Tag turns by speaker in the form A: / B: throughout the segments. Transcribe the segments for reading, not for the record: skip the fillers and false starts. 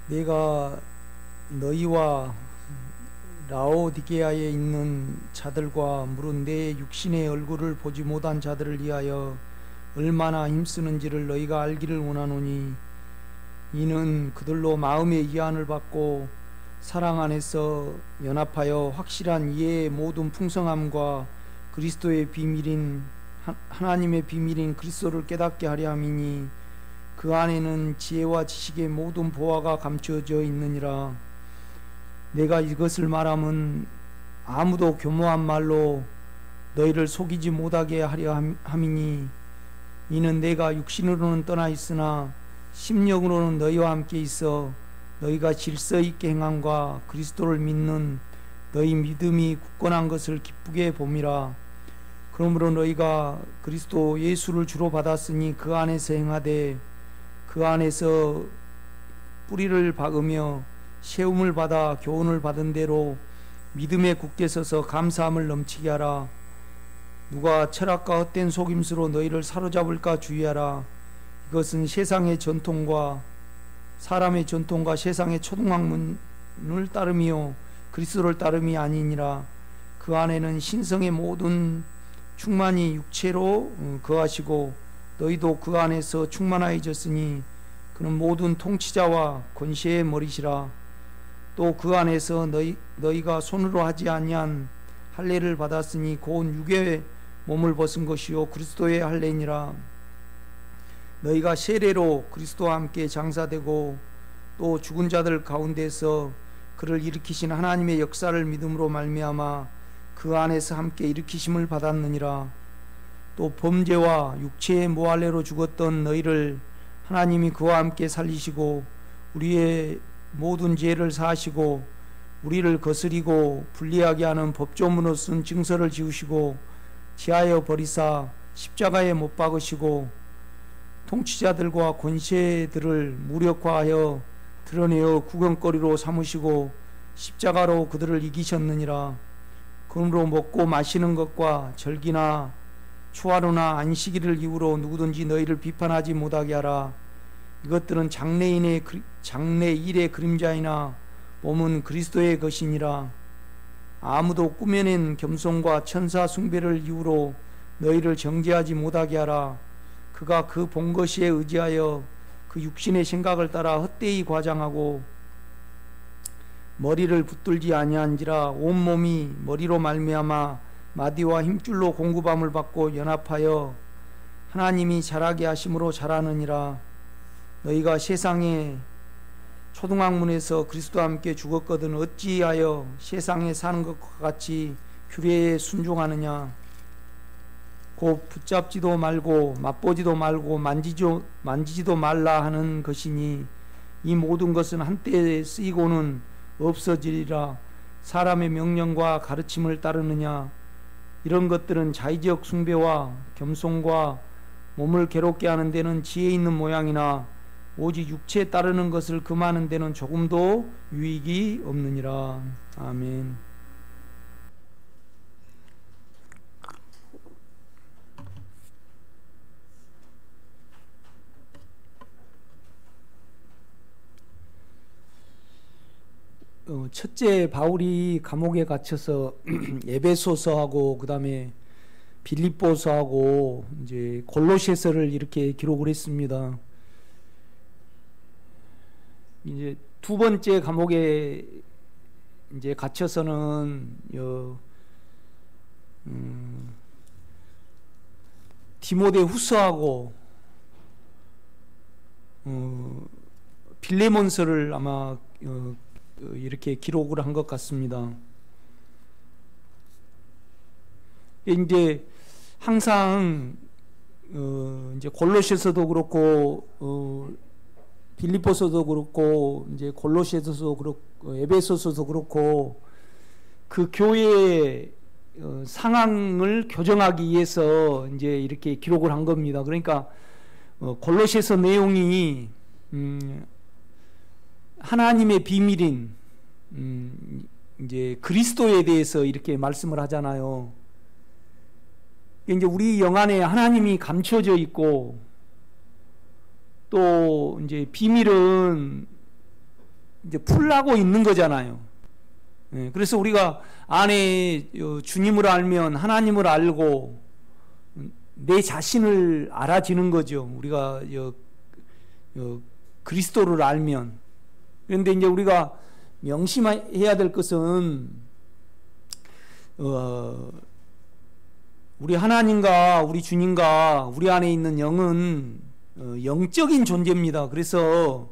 A: 내가 너희와 라오디게아에 있는 자들과 무릇 내 육신의 얼굴을 보지 못한 자들을 위하여 얼마나 힘쓰는지를 너희가 알기를 원하노니, 이는 그들로 마음의 위안을 받고 사랑 안에서 연합하여 확실한 이해의 모든 풍성함과 그리스도의 비밀인 하나님의 비밀인 그리스도를 깨닫게 하려 함이니, 그 안에는 지혜와 지식의 모든 보화가 감춰져 있느니라. 내가 이것을 말함은 아무도 교모한 말로 너희를 속이지 못하게 하려 함이니, 이는 내가 육신으로는 떠나 있으나 심령으로는 너희와 함께 있어 너희가 질서 있게 행함과 그리스도를 믿는 너희 믿음이 굳건한 것을 기쁘게 봄이라. 그러므로 너희가 그리스도 예수를 주로 받았으니 그 안에서 행하되 그 안에서 뿌리를 박으며 세움을 받아 교훈을 받은 대로 믿음에 굳게 서서 감사함을 넘치게 하라. 누가 철학과 헛된 속임수로 너희를 사로잡을까 주의하라. 이것은 세상의 전통과 사람의 전통과 세상의 초등학문을 따름이요 그리스도를 따름이 아니니라. 그 안에는 신성의 모든 충만이 육체로 거하시고 너희도 그 안에서 충만하여졌으니 그는 모든 통치자와 권세의 머리시라. 또 그 안에서 너희가 손으로 하지 아니한 할례를 받았으니 곧 육의 몸을 벗은 것이요 그리스도의 할례니라. 너희가 세례로 그리스도와 함께 장사되고 또 죽은 자들 가운데서 그를 일으키신 하나님의 역사를 믿음으로 말미암아 그 안에서 함께 일으키심을 받았느니라. 또 범죄와 육체의 모할례로 죽었던 너희를 하나님이 그와 함께 살리시고 우리의 모든 죄를 사하시고 우리를 거스리고 불리하게 하는 법조문으로 쓴 증서를 지우시고 지하여 버리사 십자가에 못 박으시고 통치자들과 권세들을 무력화하여 드러내어 구경거리로 삼으시고 십자가로 그들을 이기셨느니라. 그러므로 먹고 마시는 것과 절기나 추하루나 안식일을 이유로 누구든지 너희를 비판하지 못하게 하라. 이것들은 장래일의 그림자이나 몸은 그리스도의 것이니라. 아무도 꾸며낸 겸손과 천사 숭배를 이유로 너희를 정죄하지 못하게 하라. 그가 그 본 것에 의지하여 그 육신의 생각을 따라 헛되이 과장하고 머리를 붙들지 아니한지라. 온몸이 머리로 말미암아 마디와 힘줄로 공급함을 받고 연합하여 하나님이 자라게 하심으로 자라느니라. 너희가 세상의 초등학문에서 그리스도와 함께 죽었거든 어찌하여 세상에 사는 것과 같이 규례에 순종하느냐. 곧 붙잡지도 말고 맛보지도 말고 만지지도 말라 하는 것이니, 이 모든 것은 한때 쓰이고는 없어지리라. 사람의 명령과 가르침을 따르느냐. 이런 것들은 자의적 숭배와 겸손과 몸을 괴롭게 하는 데는 지혜 있는 모양이나 오직 육체에 따르는 것을 금하는 데는 조금도 유익이 없느니라. 아멘. 첫째, 바울이 감옥에 갇혀서 에베소서하고 그 다음에 빌립보서하고 이제 골로새서를 이렇게 기록을 했습니다. 이제 두 번째 감옥에 이제 갇혀서는 디모데 후서하고 빌레몬서를 아마 이렇게 기록을 한 것 같습니다. 이제 항상 이제 골로새서도 그렇고 빌립보서도 그렇고 이제 골로새서도 그렇고 에베소서도 그렇고 그 교회의 상황을 교정하기 위해서 이제 이렇게 기록을 한 겁니다. 그러니까 골로새서 내용이 하나님의 비밀인 이제 그리스도에 대해서 이렇게 말씀을 하잖아요. 이제 우리 영 안에 하나님이 감춰져 있고 또 이제 비밀은 이제 풀나고 있는 거잖아요. 그래서 우리가 안에 주님을 알면 하나님을 알고 내 자신을 알아지는 거죠. 우리가 그리스도를 알면. 그런데 이제 우리가 명심해야 될 것은 우리 하나님과 우리 주님과 우리 안에 있는 영은 영적인 존재입니다. 그래서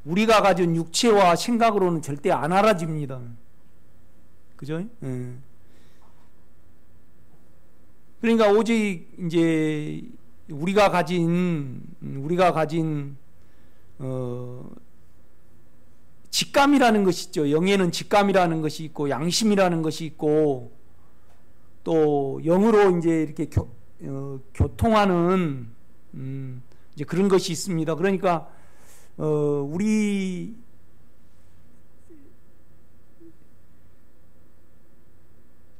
A: 우리가 가진 육체와 생각으로는 절대 안 알아집니다. 그죠? 그러니까 오직 이제 우리가 가진 직감이라는 것이 있죠. 영에는 직감이라는 것이 있고 양심이라는 것이 있고 또 영으로 이제 이렇게 교통하는 이제 그런 것이 있습니다. 그러니까 우리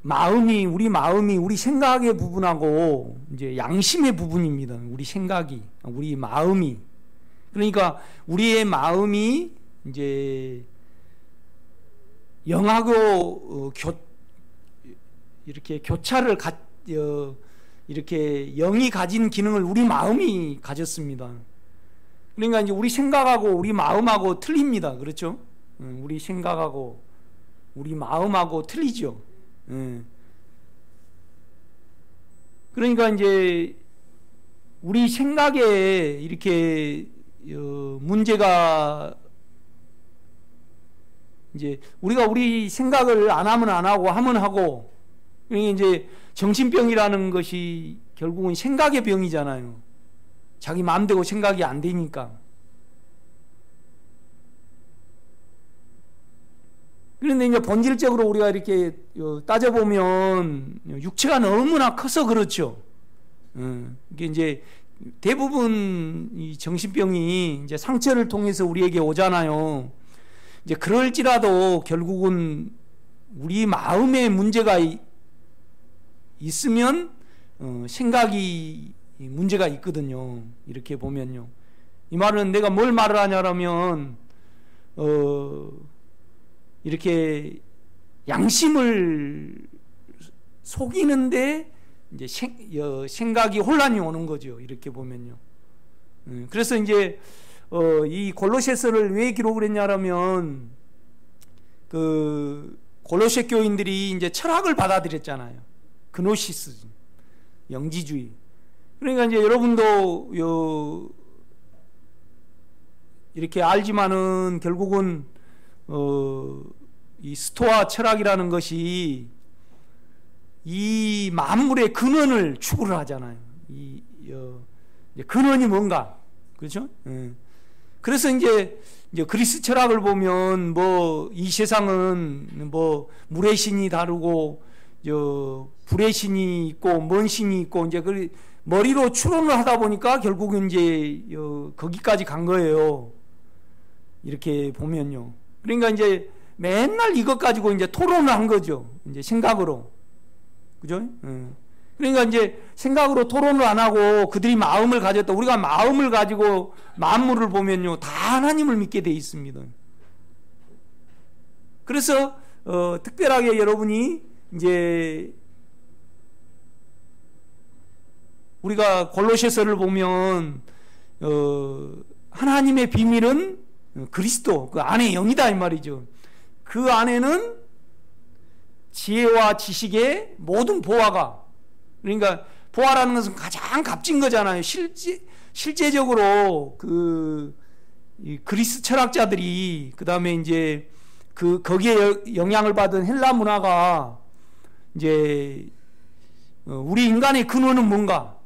A: 마음이 우리 생각의 부분하고 이제 양심의 부분입니다. 우리 마음이. 그러니까 우리의 마음이 이제 영하고 이렇게 교차를 이렇게 영이 가진 기능을 우리 마음이 가졌습니다. 그러니까 이제 우리 생각하고 우리 마음하고 틀립니다. 그렇죠? 우리 생각하고 우리 마음하고 틀리죠. 그러니까 이제 우리 생각에 이렇게 문제가 이제 우리가 우리 생각을 안 하면 안 하고 하면 하고, 그러니까 이제 정신병이라는 것이 결국은 생각의 병이잖아요. 자기 마음대로 생각이 안 되니까. 그런데 이제 본질적으로 우리가 이렇게 따져보면 육체가 너무나 커서 그렇죠. 이게 이제 대부분 이 정신병이 이제 상처를 통해서 우리에게 오잖아요. 이제 그럴지라도 결국은 우리 마음에 문제가 있으면 생각이 문제가 있거든요. 이렇게 보면요. 이 말은 내가 뭘 말을 하냐면 이렇게 양심을 속이는데 이제 생각이 혼란이 오는 거죠. 이렇게 보면요. 그래서 이제 이 골로새서를 왜 기록을 했냐면 그 골로새 교인들이 이제 철학을 받아들였잖아요. 그노시스, 영지주의. 그러니까 이제 여러분도 이렇게 알지만은 결국은 이 스토아 철학이라는 것이 이 만물의 근원을 추구를 하잖아요. 근원이 뭔가, 그렇죠? 그래서 이제 그리스 철학을 보면 뭐 이 세상은 뭐 물의 신이 다르고 불의 신이 있고 먼 신이 있고 이제 그 머리로 추론을 하다 보니까 결국은 이제 거기까지 간 거예요. 이렇게 보면요. 그러니까 이제 맨날 이것 가지고 이제 토론을 한 거죠. 이제 생각으로. 그죠? 그러니까 이제 생각으로 토론을 안 하고 그들이 마음을 가졌다. 우리가 마음을 가지고 만물을 보면요. 다 하나님을 믿게 돼 있습니다. 그래서 특별하게 여러분이 이제 우리가 골로새서를 보면 하나님의 비밀은 그리스도 그 안에 영이다 이 말이죠. 그 안에는 지혜와 지식의 모든 보화가, 그러니까 보화라는 것은 가장 값진 거잖아요. 실제적으로 이 그리스 철학자들이 그 다음에 이제 거기에 영향을 받은 헬라 문화가 이제 우리 인간의 근원은 뭔가,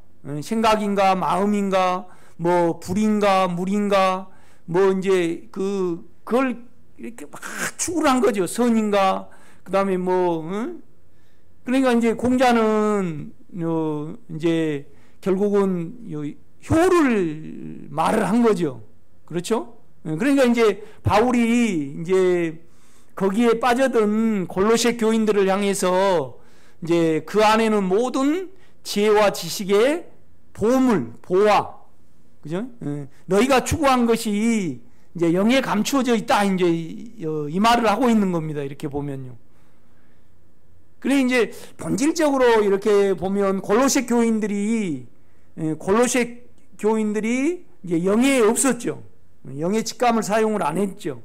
A: 생각인가 마음인가 뭐 불인가 물인가 뭐 이제 그걸 이렇게 막 추구를 한 거죠. 선인가 그 다음에 그러니까 이제 공자는 이제 결국은 효를 말을 한 거죠. 그렇죠? 그러니까 이제 바울이 이제 거기에 빠져든 골로새 교인들을 향해서 이제 그 안에는 모든 지혜와 지식의 보물, 보화, 그죠? 너희가 추구한 것이 이제 영에 감추어져 있다. 이제 이 말을 하고 있는 겁니다. 이렇게 보면요. 그래 이제 본질적으로 이렇게 보면 골로새 교인들이 이제 영에 없었죠. 영의 직감을 사용을 안 했죠.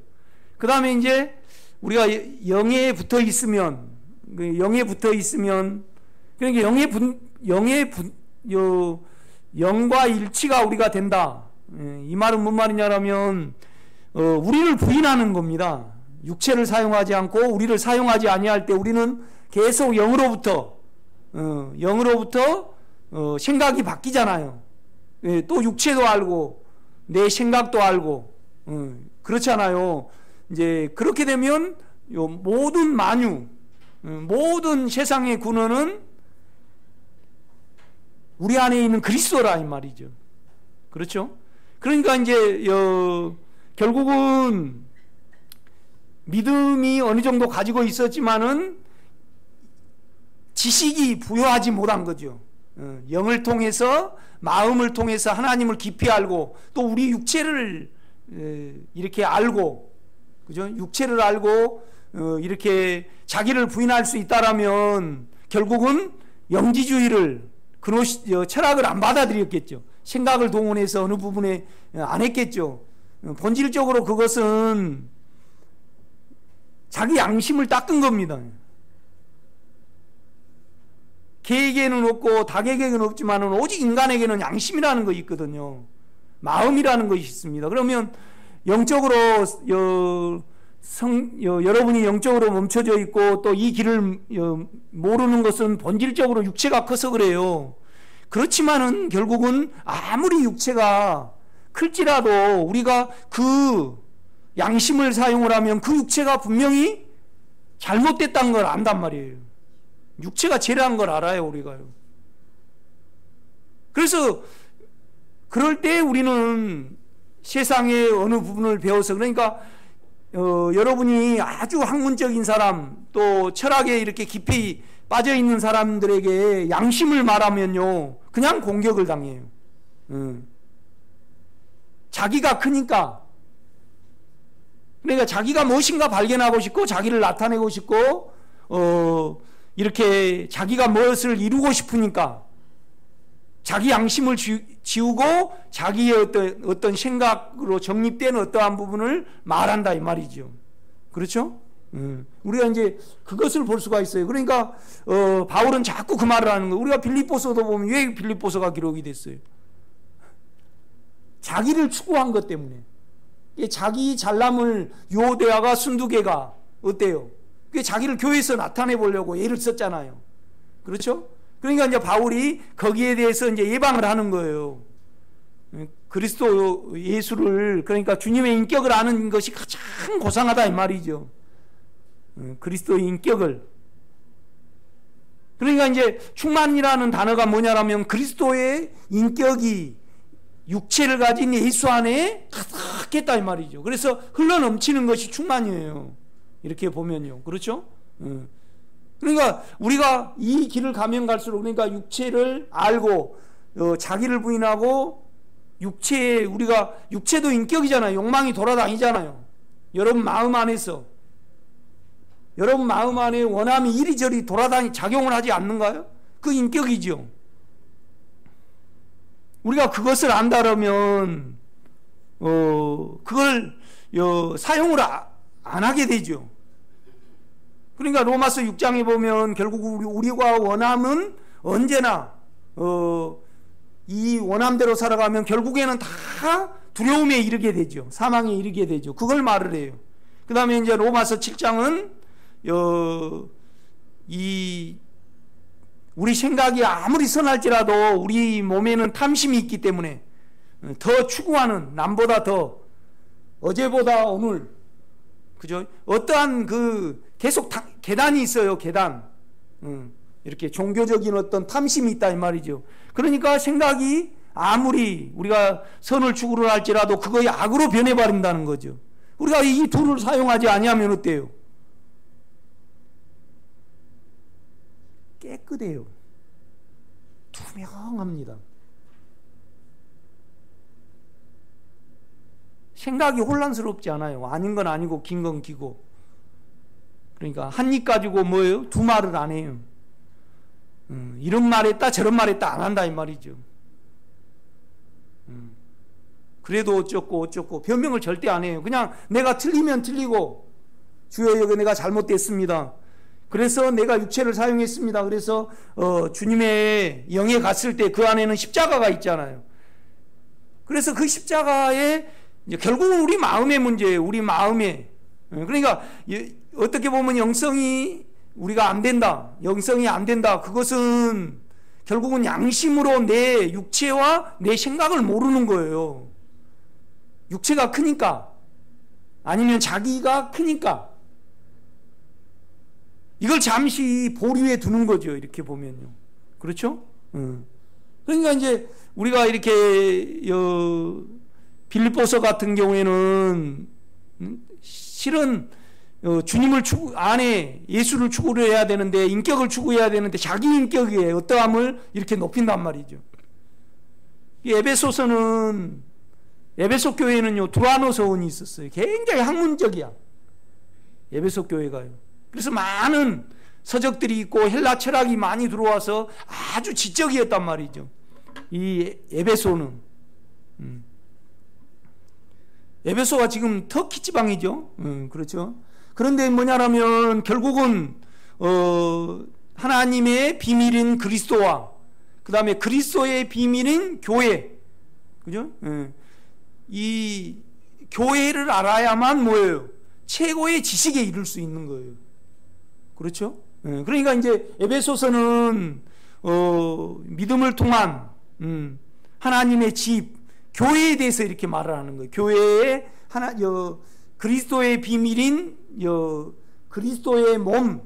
A: 그 다음에 이제 우리가 영에 붙어 있으면 그러니까 영과 일치가 우리가 된다. 이 말은 뭔 말이냐면 우리를 부인하는 겁니다. 육체를 사용하지 않고 우리를 사용하지 아니할 때 우리는 계속 영으로부터 생각이 바뀌잖아요. 또 육체도 알고 내 생각도 알고 그렇잖아요. 이제 그렇게 되면 모든 만유, 모든 세상의 군원은 우리 안에 있는 그리스도라 이 말이죠. 그렇죠? 그러니까 이제 결국은 믿음이 어느 정도 가지고 있었지만은 지식이 부여하지 못한 거죠. 영을 통해서 마음을 통해서 하나님을 깊이 알고 또 우리 육체를 이렇게 알고 그죠? 육체를 알고 이렇게 자기를 부인할 수 있다라면 결국은 영지주의를 철학을 안 받아들였겠죠. 생각을 동원해서 어느 부분에 안 했겠죠. 본질적으로 그것은 자기 양심을 닦은 겁니다. 개에게는 없고 닭에게는 없지만 오직 인간에게는 양심이라는 것이 있거든요. 마음이라는 것이 있습니다. 그러면 영적으로 여러분이 영적으로 멈춰져 있고 또 이 길을 모르는 것은 본질적으로 육체가 커서 그래요. 그렇지만은 결국은 아무리 육체가 클지라도 우리가 그 양심을 사용을 하면 그 육체가 분명히 잘못됐다는 걸 안단 말이에요. 육체가 죄라는 걸 알아요, 우리가요. 그래서 그럴 때 우리는 세상의 어느 부분을 배워서 그러니까 여러분이 아주 학문적인 사람 또 철학에 이렇게 깊이 빠져 있는 사람들에게 양심을 말하면요 그냥 공격을 당해요. 자기가 크니까 그러니까 자기가 무엇인가 발견하고 싶고 자기를 나타내고 싶고 이렇게 자기가 무엇을 이루고 싶으니까 자기 양심을 지우고 자기의 어떤 생각으로 정립된 어떠한 부분을 말한다 이 말이죠. 그렇죠? 우리가 이제 그것을 볼 수가 있어요. 그러니까 바울은 자꾸 그 말을 하는 거예요. 우리가 빌립보서도 보면 왜 빌립보서가 기록이 됐어요? 자기를 추구한 것 때문에. 자기 잘남을 유오데아가 순두개가 어때요? 자기를 교회에서 나타내 보려고 애를 썼잖아요. 그렇죠? 그러니까 이제 바울이 거기에 대해서 이제 예방을 하는 거예요. 그리스도 예수를 그러니까 주님의 인격을 아는 것이 가장 고상하다 이 말이죠. 그리스도의 인격을. 그러니까 이제 충만이라는 단어가 뭐냐라면 그리스도의 인격이 육체를 가진 예수 안에 가득했다 이 말이죠. 그래서 흘러넘치는 것이 충만이에요. 이렇게 보면요. 그렇죠? 그러니까 우리가 이 길을 가면 갈수록 그러니까 육체를 알고 자기를 부인하고 우리가 육체도 인격이잖아요. 욕망이 돌아다니잖아요. 여러분 마음 안에서 여러분 마음 안에 원함이 이리저리 작용을 하지 않는가요? 그 인격이죠. 우리가 그것을 안다라면 그걸 사용을 안 하게 되죠. 그러니까 로마서 6장에 보면 결국 우리가 원함은 언제나 이 원함대로 살아가면 결국에는 다 두려움에 이르게 되죠. 사망에 이르게 되죠. 그걸 말을 해요. 그 다음에 이제 로마서 7장은 우리 생각이 아무리 선할지라도 우리 몸에는 탐심이 있기 때문에 더 추구하는 남보다 더 어제보다 오늘 그죠? 어떠한 계속 계단이 있어요. 계단. 이렇게 종교적인 어떤 탐심이 있다 이 말이죠. 그러니까 생각이 아무리 우리가 선을 추구를 할지라도 그거의 악으로 변해버린다는 거죠. 우리가 이 둘을 사용하지 아니하면 어때요? 깨끗해요. 투명합니다. 생각이 혼란스럽지 않아요. 아닌 건 아니고 긴 건 기고. 그러니까 한 입 가지고 뭐예요? 두 말을 안 해요. 이런 말 했다 저런 말 했다 안 한다 이 말이죠. 그래도 어쩌고 변명을 절대 안 해요. 그냥 내가 틀리면 틀리고, 주여 여기 내가 잘못됐습니다. 그래서 내가 육체를 사용했습니다. 그래서 주님의 영에 갔을 때 그 안에는 십자가가 있잖아요. 그래서 그 십자가에 이제 결국은 우리 마음의 문제예요. 우리 마음에. 그러니까 어떻게 보면 영성이 우리가 안 된다, 영성이 안 된다, 그것은 결국은 양심으로 내 육체와 내 생각을 모르는 거예요. 육체가 크니까, 아니면 자기가 크니까 이걸 잠시 보류해 두는 거죠. 이렇게 보면요. 그렇죠? 그러니까 이제 우리가 이렇게 빌립보서 같은 경우에는 실은 주님을 안에 예수를 추구해야 되는데, 인격을 추구해야 되는데 자기 인격의 어떠함을 이렇게 높인단 말이죠. 이 에베소 교회는요, 두라노 서원이 있었어요. 굉장히 학문적이야, 에베소 교회가요. 그래서 많은 서적들이 있고 헬라 철학이 많이 들어와서 아주 지적이었단 말이죠. 이 에베소는. 에베소가 지금 터키 지방이죠. 그렇죠. 그런데 뭐냐라면 결국은 하나님의 비밀인 그리스도와 그 다음에 그리스도의 비밀인 교회, 그죠? 이 교회를 알아야만 뭐예요? 최고의 지식에 이를 수 있는 거예요. 그렇죠? 그러니까 이제 에베소서는 믿음을 통한 하나님의 집, 교회에 대해서 이렇게 말을 하는 거예요. 교회의 그리스도의 비밀인 그리스도의 몸,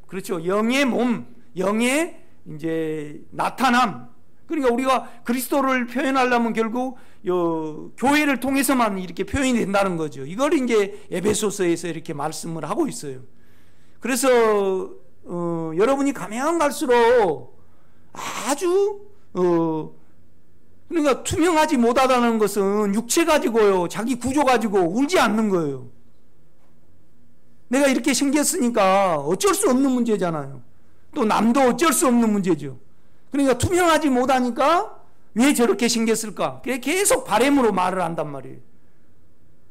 A: 그렇죠? 영의 몸, 영의 이제 나타남. 그러니까 우리가 그리스도를 표현하려면 결국 교회를 통해서만 이렇게 표현이 된다는 거죠. 이걸 이제 에베소서에서 이렇게 말씀을 하고 있어요. 그래서 여러분이 가면 갈수록 아주 그러니까 투명하지 못하다는 것은 육체 가지고요, 자기 구조 가지고 울지 않는 거예요. 내가 이렇게 생겼으니까 어쩔 수 없는 문제잖아요. 또 남도 어쩔 수 없는 문제죠. 그러니까 투명하지 못하니까 왜 저렇게 생겼을까? 계속 바램으로 말을 한단 말이에요.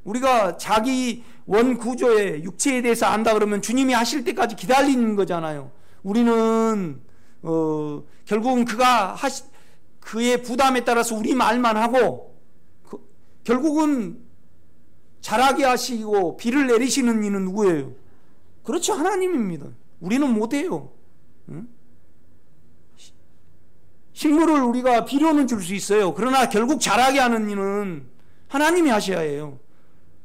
A: 우리가 자기 원 구조의 육체에 대해서 안다 그러면 주님이 하실 때까지 기다리는 거잖아요. 우리는 결국은 그의 부담에 따라서 우리 말만 하고 결국은 자라게 하시고 비를 내리시는 이는 누구예요? 그렇죠, 하나님입니다. 우리는 못해요. 응? 식물을 우리가 비료는 줄 수 있어요. 그러나 결국 자라게 하는 이는 하나님이 하셔야 해요.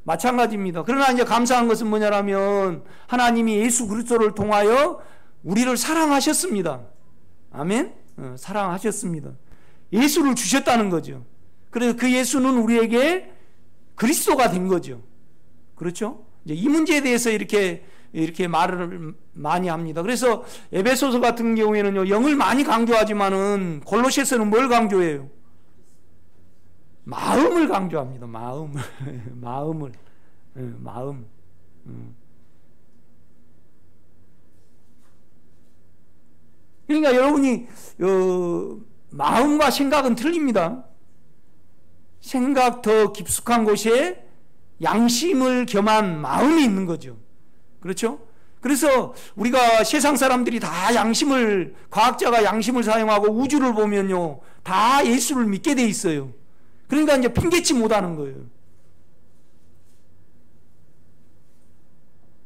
A: 마찬가지입니다. 그러나 이제 감사한 것은 뭐냐라면 하나님이 예수 그리스도를 통하여 우리를 사랑하셨습니다. 아멘? 사랑하셨습니다. 예수를 주셨다는 거죠. 그래서 그 예수는 우리에게 그리스도가 된 거죠. 그렇죠? 이제 이 문제에 대해서 이렇게 말을 많이 합니다. 그래서 에베소서 같은 경우에는요, 영을 많이 강조하지만은 골로새서는 뭘 강조해요? 마음을 강조합니다. 마음을. 마음. 그러니까 여러분이 마음과 생각은 틀립니다. 생각 더 깊숙한 곳에 양심을 겸한 마음이 있는 거죠. 그렇죠? 그래서 우리가 세상 사람들이 다 과학자가 양심을 사용하고 우주를 보면요, 다 예수를 믿게 돼 있어요. 그러니까 이제 핑계치 못하는 거예요.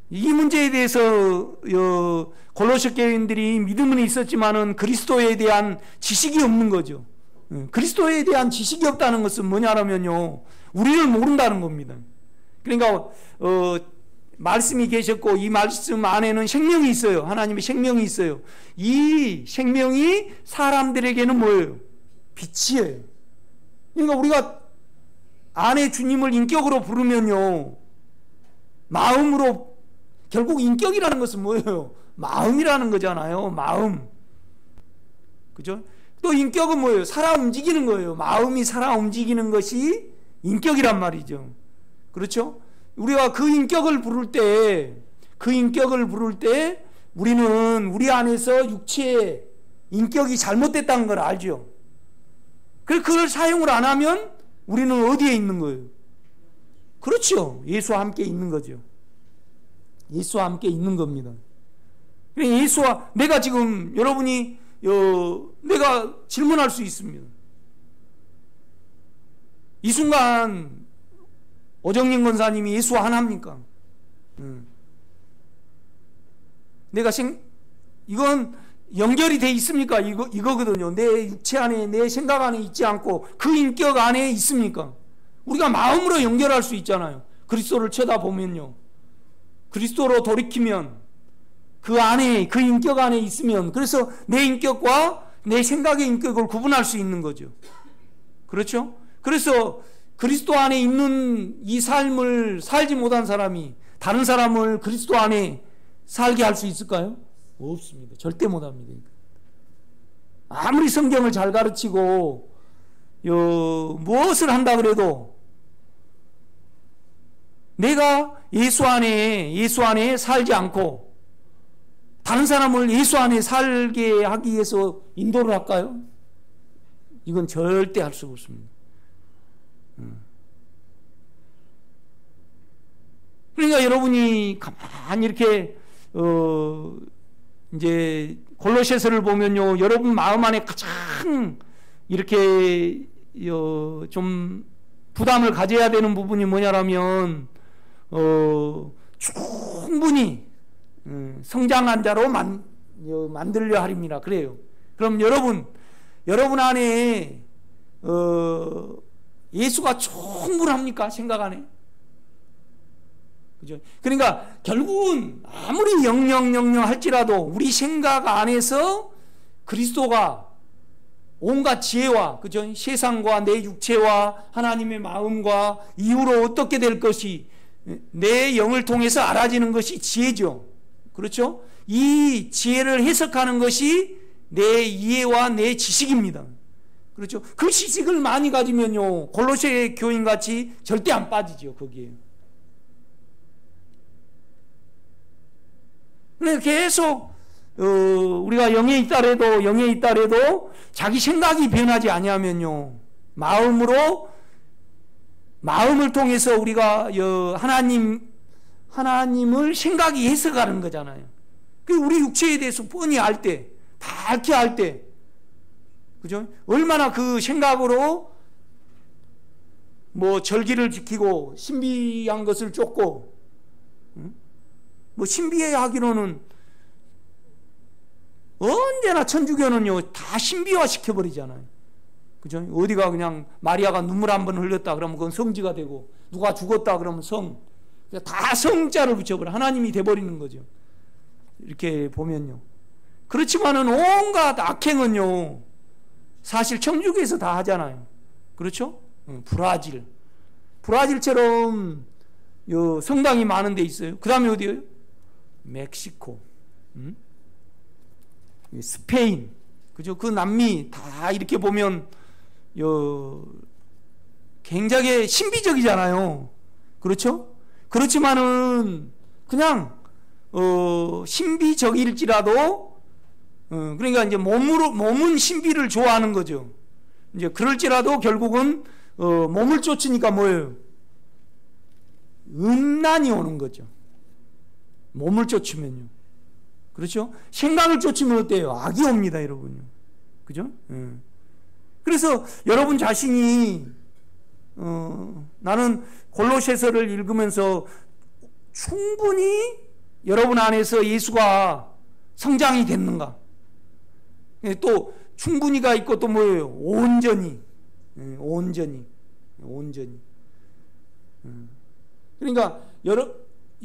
A: 이 문제에 대해서 골로새 교인들이 믿음은 있었지만은 그리스도에 대한 지식이 없는 거죠. 그리스도에 대한 지식이 없다는 것은 뭐냐면요, 우리를 모른다는 겁니다. 그러니까 말씀이 계셨고 이 말씀 안에는 생명이 있어요. 하나님의 생명이 있어요. 이 생명이 사람들에게는 뭐예요? 빛이에요. 그러니까 우리가 안에 주님을 인격으로 부르면요, 마음으로, 결국 인격이라는 것은 뭐예요? 마음이라는 거잖아요. 마음. 그죠? 또 인격은 뭐예요? 살아 움직이는 거예요. 마음이 살아 움직이는 것이 인격이란 말이죠. 그렇죠? 우리가 그 인격을 부를 때, 우리는 우리 안에서 육체의 인격이 잘못됐다는 걸 알죠. 그걸 사용을 안 하면 우리는 어디에 있는 거예요? 그렇죠. 예수와 함께 있는 거죠. 예수와 함께 있는 겁니다. 예수와, 내가 지금 여러분이 내가 질문할 수 있습니다. 이 순간 오정린 권사님이 예수와 하나입니까? 이건 연결이 돼 있습니까? 이거거든요. 내 육체 안에, 내 생각 안에 있지 않고 그 인격 안에 있습니까? 우리가 마음으로 연결할 수 있잖아요. 그리스도를 쳐다보면요. 그리스도로 돌이키면 그 안에, 그 인격 안에 있으면, 그래서 내 인격과 내 생각의 인격을 구분할 수 있는 거죠. 그렇죠? 그래서 그리스도 안에 있는 이 삶을 살지 못한 사람이 다른 사람을 그리스도 안에 살게 할 수 있을까요? 없습니다. 절대 못합니다. 아무리 성경을 잘 가르치고 무엇을 한다 그래도 내가 예수 안에 살지 않고 다른 사람을 예수 안에 살게 하기 위해서 인도를 할까요? 이건 절대 할 수가 없습니다. 그러니까 여러분이 가만히 이렇게 이제 골로새서를 보면요, 여러분 마음 안에 가장 이렇게 좀 부담을 가져야 되는 부분이 뭐냐라면 충분히 성장한 자로 만들려 하림이라 그래요. 그럼 여러분 안에 예수가 충분합니까? 생각 안에? 그죠? 그러니까 결국은 아무리 영영 할지라도 우리 생각 안에서 그리스도가 온갖 지혜와, 그죠? 세상과 내 육체와 하나님의 마음과 이후로 어떻게 될 것이 내 영을 통해서 알아지는 것이 지혜죠. 그렇죠? 이 지혜를 해석하는 것이 내 이해와 내 지식입니다. 그렇죠? 그 지식을 많이 가지면요, 골로새 교인같이 절대 안 빠지죠, 거기에. 계속 우리가 영에 있다래도 자기 생각이 변하지 아니하면요, 마음을 통해서 우리가 하나님을 생각이 해석하는 거잖아요. 우리 육체에 대해서 뻔히 알 때, 밝게 알 때, 그죠? 얼마나 그 생각으로 절기를 지키고 신비한 것을 쫓고, 신비하기로는 언제나 천주교는요 다 신비화 시켜버리잖아요. 그죠? 어디가 그냥 마리아가 눈물 한 번 흘렸다 그러면 그건 성지가 되고, 누가 죽었다 그러면 다 성자를 붙여버려 하나님이 돼버리는 거죠. 이렇게 보면요. 그렇지만은 온갖 악행은요 사실 천주교에서 다 하잖아요. 그렇죠? 브라질처럼 성당이 많은 데 있어요. 그 다음에 어디예요? 멕시코, 스페인, 그죠? 그 남미 다 이렇게 보면 굉장히 신비적이잖아요. 그렇죠? 그렇지만은 그냥 신비적일지라도 그러니까 이제 몸은 신비를 좋아하는 거죠. 이제 그럴지라도 결국은 몸을 쫓으니까 뭐예요? 음란이 오는 거죠. 몸을 쫓으면요. 그렇죠? 생각을 쫓으면 어때요? 악이 옵니다, 여러분요. 그죠? 그래서 여러분 자신이 나는 골로새서를 읽으면서 충분히 여러분 안에서 예수가 성장이 됐는가? 또 충분히가 있고 또 뭐예요? 온전히. 그러니까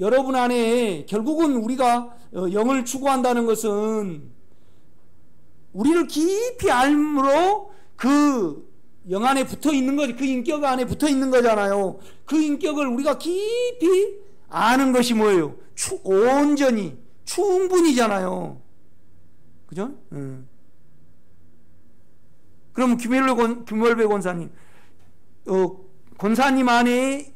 A: 여러분 안에 결국은 우리가 영을 추구한다는 것은 우리를 깊이 알므로 그 영 안에 붙어 있는 거지, 그 인격 안에 붙어 있는 거잖아요. 그 인격을 우리가 깊이 아는 것이 뭐예요? 온전히, 충분히잖아요. 그죠? 그럼 김열배 권사님, 권사님 안에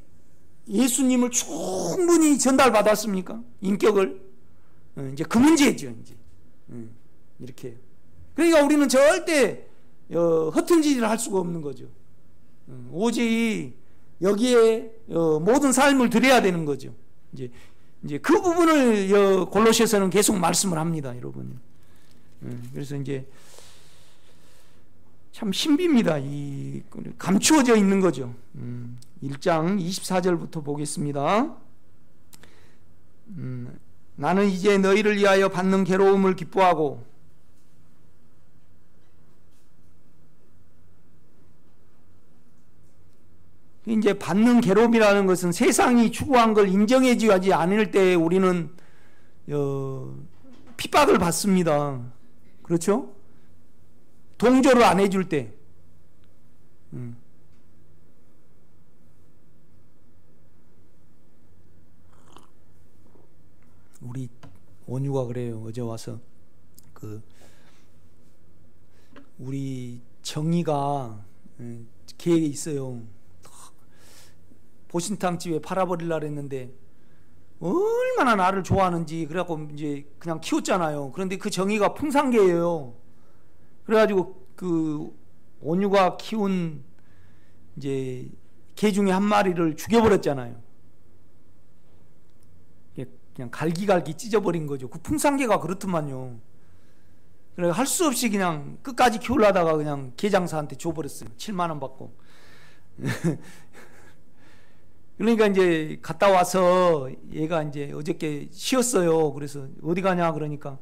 A: 예수님을 충분히 전달받았습니까? 인격을. 이제 그 문제죠. 이제 이렇게. 그러니까 우리는 절대 허튼 짓을 할 수가 없는 거죠. 오직 여기에 모든 삶을 드려야 되는 거죠. 이제 그 부분을 골로새서는 계속 말씀을 합니다, 여러분. 그래서 이제 참 신비입니다. 이 감추어져 있는 거죠. 1장 24절부터 보겠습니다. 나는 이제 너희를 위하여 받는 괴로움을 기뻐하고 이제 받는 괴로움이라는 것은 세상이 추구한 걸 인정해주지 않을 때 우리는 핍박을 받습니다. 그렇죠? 동조를 안 해줄 때. 우리 원유가 그래요. 어제 와서 우리 정의가 계획이 있어요. 보신탕집에 팔아버리려고 했는데 얼마나 나를 좋아하는지 그래갖고 이제 그냥 키웠잖아요. 그런데 그 정의가 풍산개예요. 그래가지고 그 온유가 키운 이제 개 중에 한 마리를 죽여버렸잖아요. 그냥 갈기갈기 찢어버린 거죠. 그 풍산개가 그렇더만요. 그래 할 수 없이 그냥 끝까지 키우려다가 그냥 개장사한테 줘버렸어요. 7만 원 받고. 그러니까 이제 갔다 와서 얘가 이제 어저께 쉬었어요. 그래서 어디 가냐 그러니까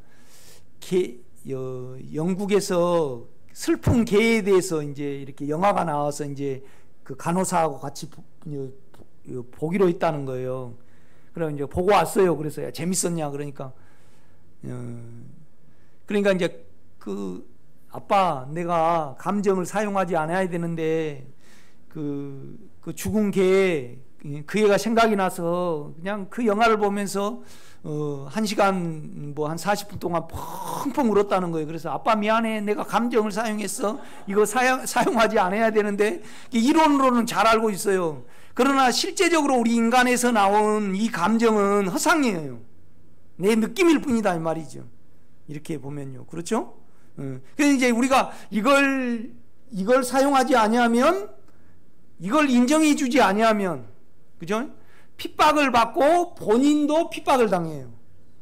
A: 영국에서 슬픈 개에 대해서 이제 이렇게 영화가 나와서 이제 그 간호사하고 같이 보기로 했다는 거예요. 그래 이제 보고 왔어요. 그래서 야, 재밌었냐 그러니까 이제 그 아빠 내가 감정을 사용하지 않아야 되는데 그 죽은 개 그 애가 생각이 나서 그냥 그 영화를 보면서 1시간 뭐 한 40분 동안 펑펑 울었다는 거예요. 그래서 아빠 미안해 내가 감정을 사용했어 이거 사용하지 않아야 되는데 이론으로는 잘 알고 있어요. 그러나 실제적으로 우리 인간에서 나온 이 감정은 허상이에요. 내 느낌일 뿐이다 이 말이죠. 이렇게 보면요. 그렇죠? 그래서 이제 우리가 이걸 사용하지 아니하면 이걸 인정해 주지 아니하면 그죠? 핍박을 받고 본인도 핍박을 당해요.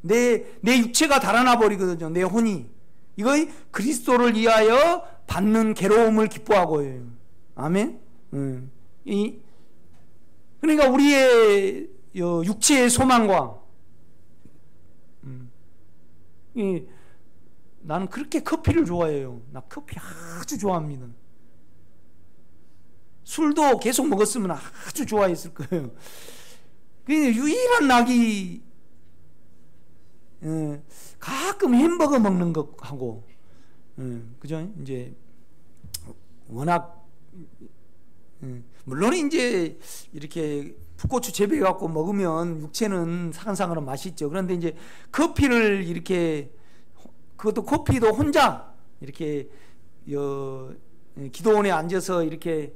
A: 내 육체가 달아나 버리거든요. 내 혼이. 이거 그리스도를 위하여 받는 괴로움을 기뻐하고요. 아멘? 그러니까 우리의 육체의 소망과 나는 그렇게 커피를 좋아해요. 나 커피 아주 좋아합니다. 술도 계속 먹었으면 아주 좋아했을 거예요. 유일한 낙이 가끔 햄버거 먹는 것하고 그죠? 이제 워낙 물론 이제 이렇게 풋고추 재배해 갖고 먹으면 육체는 사근사근한 맛있죠. 그런데 이제 커피를 이렇게 그것도 커피도 혼자 이렇게 기도원에 앉아서 이렇게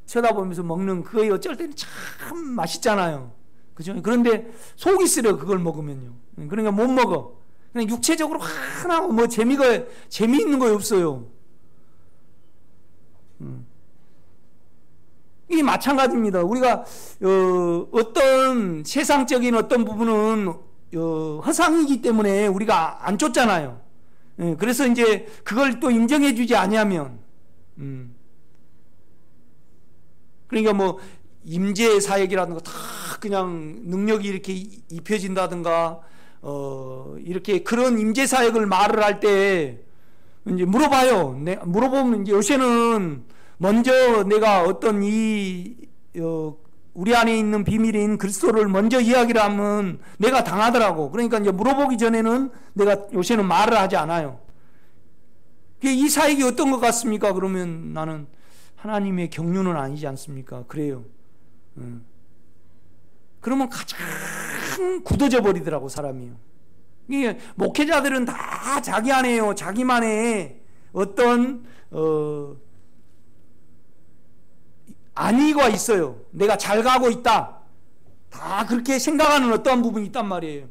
A: 쳐다보면서 먹는 그거 어쩔 때는 참 맛있잖아요. 그죠? 그런데 속이 쓰려 그걸 먹으면요. 그러니까 못 먹어. 그냥 육체적으로 하나 뭐 재미있는 거 없어요. 이게 마찬가지입니다. 우리가 어떤 세상적인 어떤 부분은 허상이기 때문에 우리가 안 쫓잖아요. 그래서 이제 그걸 또 인정해주지 아니하면 그러니까 뭐 임재 사역이라든가 다 그냥 능력이 이렇게 입혀진다든가 이렇게 그런 임재 사역을 말을 할 때 이제 물어봐요. 물어보면 이제 요새는 먼저 내가 어떤 우리 안에 있는 비밀인 그리스도를 먼저 이야기를 하면 내가 당하더라고. 그러니까 이제 물어보기 전에는 내가 요새는 말을 하지 않아요. 이 사역이 어떤 것 같습니까? 그러면 나는 하나님의 경륜은 아니지 않습니까? 그래요. 그러면 가장 굳어져 버리더라고 사람이요. 이게 목회자들은 다 자기 안에요. 자기만의 어떤 안위가 있어요. 내가 잘 가고 있다. 다 그렇게 생각하는 어떠한 부분이 있단 말이에요.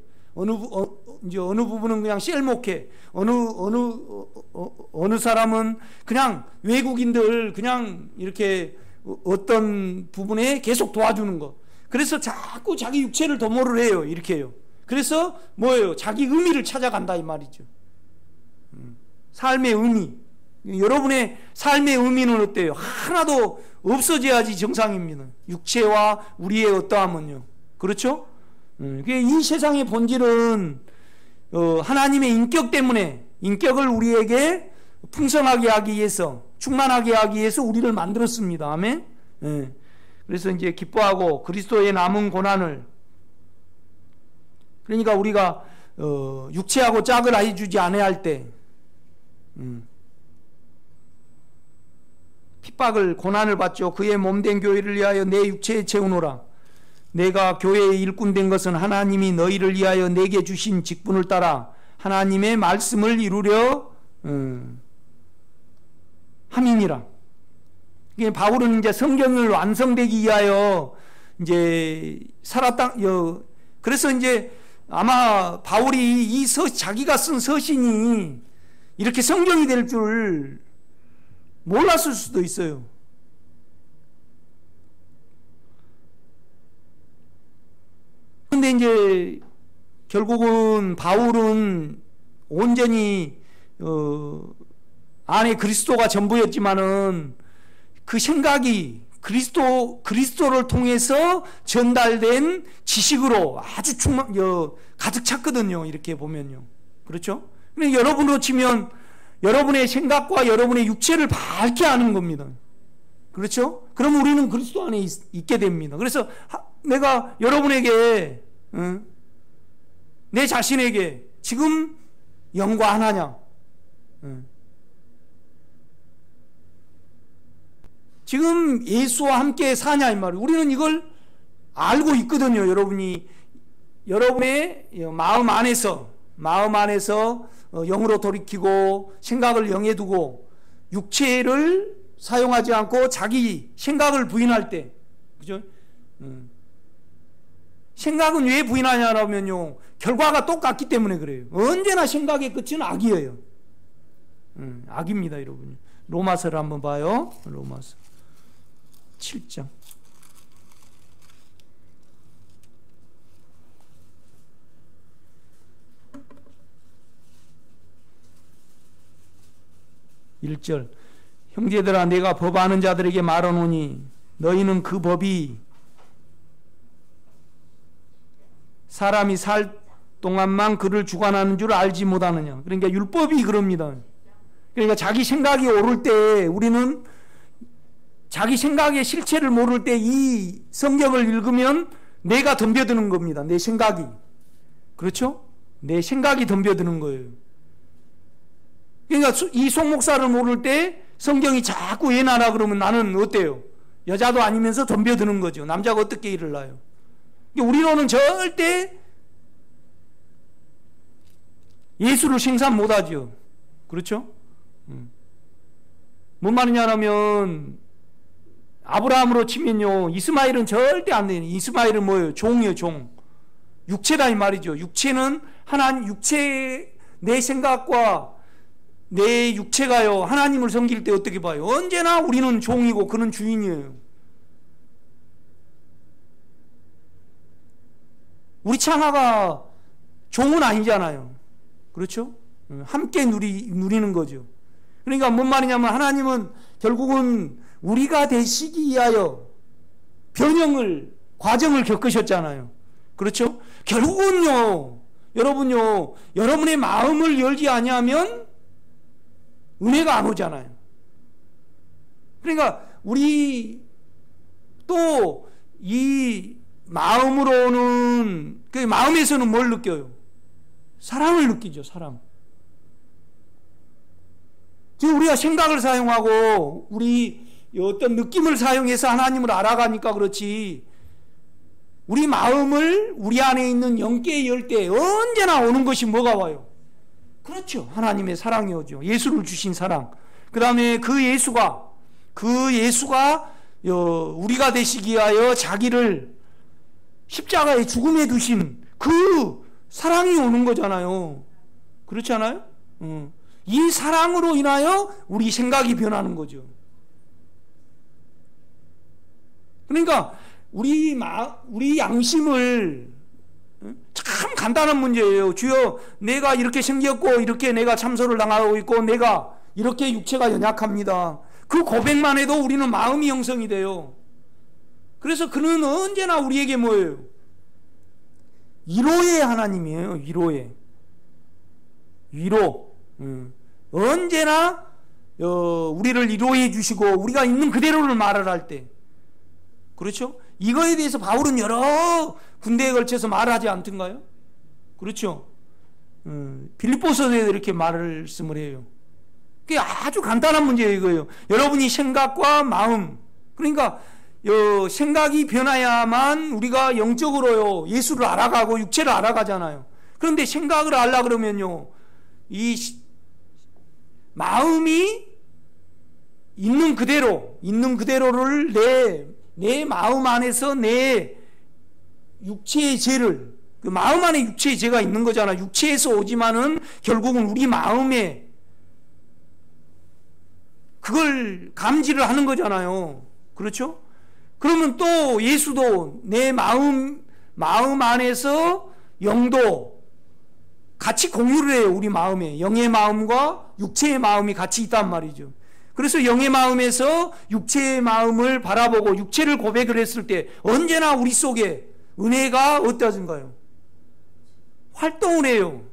A: 이제 어느 부분은 그냥 셀목해. 어느 사람은 그냥 외국인들 그냥 이렇게 어떤 부분에 계속 도와주는 거. 그래서 자꾸 자기 육체를 도모를 해요. 이렇게 해요. 그래서 뭐예요? 자기 의미를 찾아간다 이 말이죠. 삶의 의미. 여러분의 삶의 의미는 어때요? 하나도 없어져야지 정상입니다. 육체와 우리의 어떠함은요. 그렇죠? 이 세상의 본질은 하나님의 인격 때문에, 인격을 우리에게 풍성하게 하기 위해서, 충만하게 하기 위해서 우리를 만들었습니다. 아멘? 그래서 이제 기뻐하고 그리스도의 남은 고난을, 그러니까 우리가 육체하고 짝을 해주지 않아야 할 때 핍박을, 고난을 받죠. 그의 몸된 교회를 위하여 내 육체에 채우노라. 내가 교회의 일꾼 된 것은 하나님이 너희를 위하여 내게 주신 직분을 따라 하나님의 말씀을 이루려 함이니라. 바울은 이제 성경을 완성되기 위하여 이제 살았다. 그래서 이제 아마 바울이 자기가 쓴 서신이 이렇게 성경이 될 줄 몰랐을 수도 있어요. 근데 이제 결국은 바울은 온전히 안에 그리스도가 전부였지만은 그 생각이 그리스도를 통해서 전달된 지식으로 아주 가득 찼거든요. 이렇게 보면요. 그렇죠? 근데 여러분으로 치면 여러분의 생각과 여러분의 육체를 밝게 하는 겁니다. 그렇죠? 그럼 우리는 그리스도 안에 있게 됩니다. 그래서 내가 여러분에게 내 자신에게 지금 영과 하나냐, 지금 예수와 함께 사냐 이 말이에요. 우리는 이걸 알고 있거든요. 여러분의 마음 안에서 영으로 돌이키고 생각을 영에 두고 육체를 사용하지 않고 자기 생각을 부인할 때, 그죠? 생각은 왜 부인하냐면요, 결과가 똑같기 때문에 그래요. 언제나 생각의 끝은 악이에요. 악입니다, 여러분. 로마서를 한번 봐요. 로마서 7장. (1절) 형제들아 내가 법 아는 자들에게 말하노니 너희는 그 법이 사람이 살 동안만 그를 주관하는 줄 알지 못하느냐. 그러니까 율법이 그럽니다. 그러니까 자기 생각이 오를 때, 우리는 자기 생각의 실체를 모를 때 이 성경을 읽으면 내가 덤벼드는 겁니다. 내 생각이. 그렇죠? 내 생각이 덤벼드는 거예요. 그러니까 이 송목사를 모를 때 성경이 자꾸 왜 나라 그러면 나는 어때요? 여자도 아니면서 덤벼드는 거죠. 남자가 어떻게 일을 나요? 우리로는 절대 예수를 생산 못하죠. 그렇죠? 뭔 말이냐면 아브라함으로 치면요, 이스마엘은 절대 안 돼요. 이스마엘은 뭐예요? 종이에요, 종. 육체다 이 말이죠. 육체는 하나님, 내 생각과 내 육체가요, 하나님을 섬길 때 어떻게 봐요? 언제나 우리는 종이고 그는 주인이에요. 우리 창하가 종은 아니잖아요. 그렇죠? 함께 누리는 거죠. 그러니까 뭔 말이냐면 하나님은 결국은 우리가 되시기 위하여 과정을 겪으셨잖아요. 그렇죠? 결국은요, 여러분요, 여러분의 마음을 열지 아니하면 은혜가 안 오잖아요. 그러니까 우리 또 이 마음으로는, 그 마음에서는 뭘 느껴요? 사랑을 느끼죠. 사랑. 지금 우리가 생각을 사용하고 우리 어떤 느낌을 사용해서 하나님을 알아가니까 그렇지, 우리 마음을 우리 안에 있는 영계에 열 때 언제나 오는 것이 뭐가 와요? 그렇죠. 하나님의 사랑이 오죠. 예수를 주신 사랑. 그 다음에 그 예수가 우리가 되시기 위하여 자기를 십자가의 죽음에 두신 그 사랑이 오는 거잖아요. 그렇지 않아요? 이 사랑으로 인하여 우리 생각이 변하는 거죠. 그러니까 우리 양심을, 참 간단한 문제예요. 주여, 내가 이렇게 생겼고 이렇게 내가 참소를 당하고 있고 내가 이렇게 육체가 연약합니다. 그 고백만 해도 우리는 마음이 형성이 돼요. 그래서 그는 언제나 우리에게 뭐예요? 위로의 하나님이에요. 위로. 언제나 우리를 위로해 주시고 우리가 있는 그대로를 말을 할 때, 그렇죠? 이거에 대해서 바울은 여러 군데에 걸쳐서 말하지 않던가요? 그렇죠? 빌립보서에 이렇게 말씀을 해요. 그게 아주 간단한 문제예요. 이거예요. 여러분이 생각과 마음, 그러니까 생각이 변해야만 우리가 영적으로요 예수를 알아가고 육체를 알아가잖아요. 그런데 생각을 알라 그러면요, 이 마음이 있는 그대로를 내 마음 안에서 내 육체의 죄를, 그 마음 안에 육체의 죄가 있는 거잖아. 육체에서 오지만은 결국은 우리 마음에 그걸 감지를 하는 거잖아요. 그렇죠? 그러면 또 예수도 내 마음 안에서 영도 같이 공유를 해요. 우리 마음에 영의 마음과 육체의 마음이 같이 있단 말이죠. 그래서 영의 마음에서 육체의 마음을 바라보고 육체를 고백을 했을 때 언제나 우리 속에 은혜가 어떠한가요? 활동을 해요.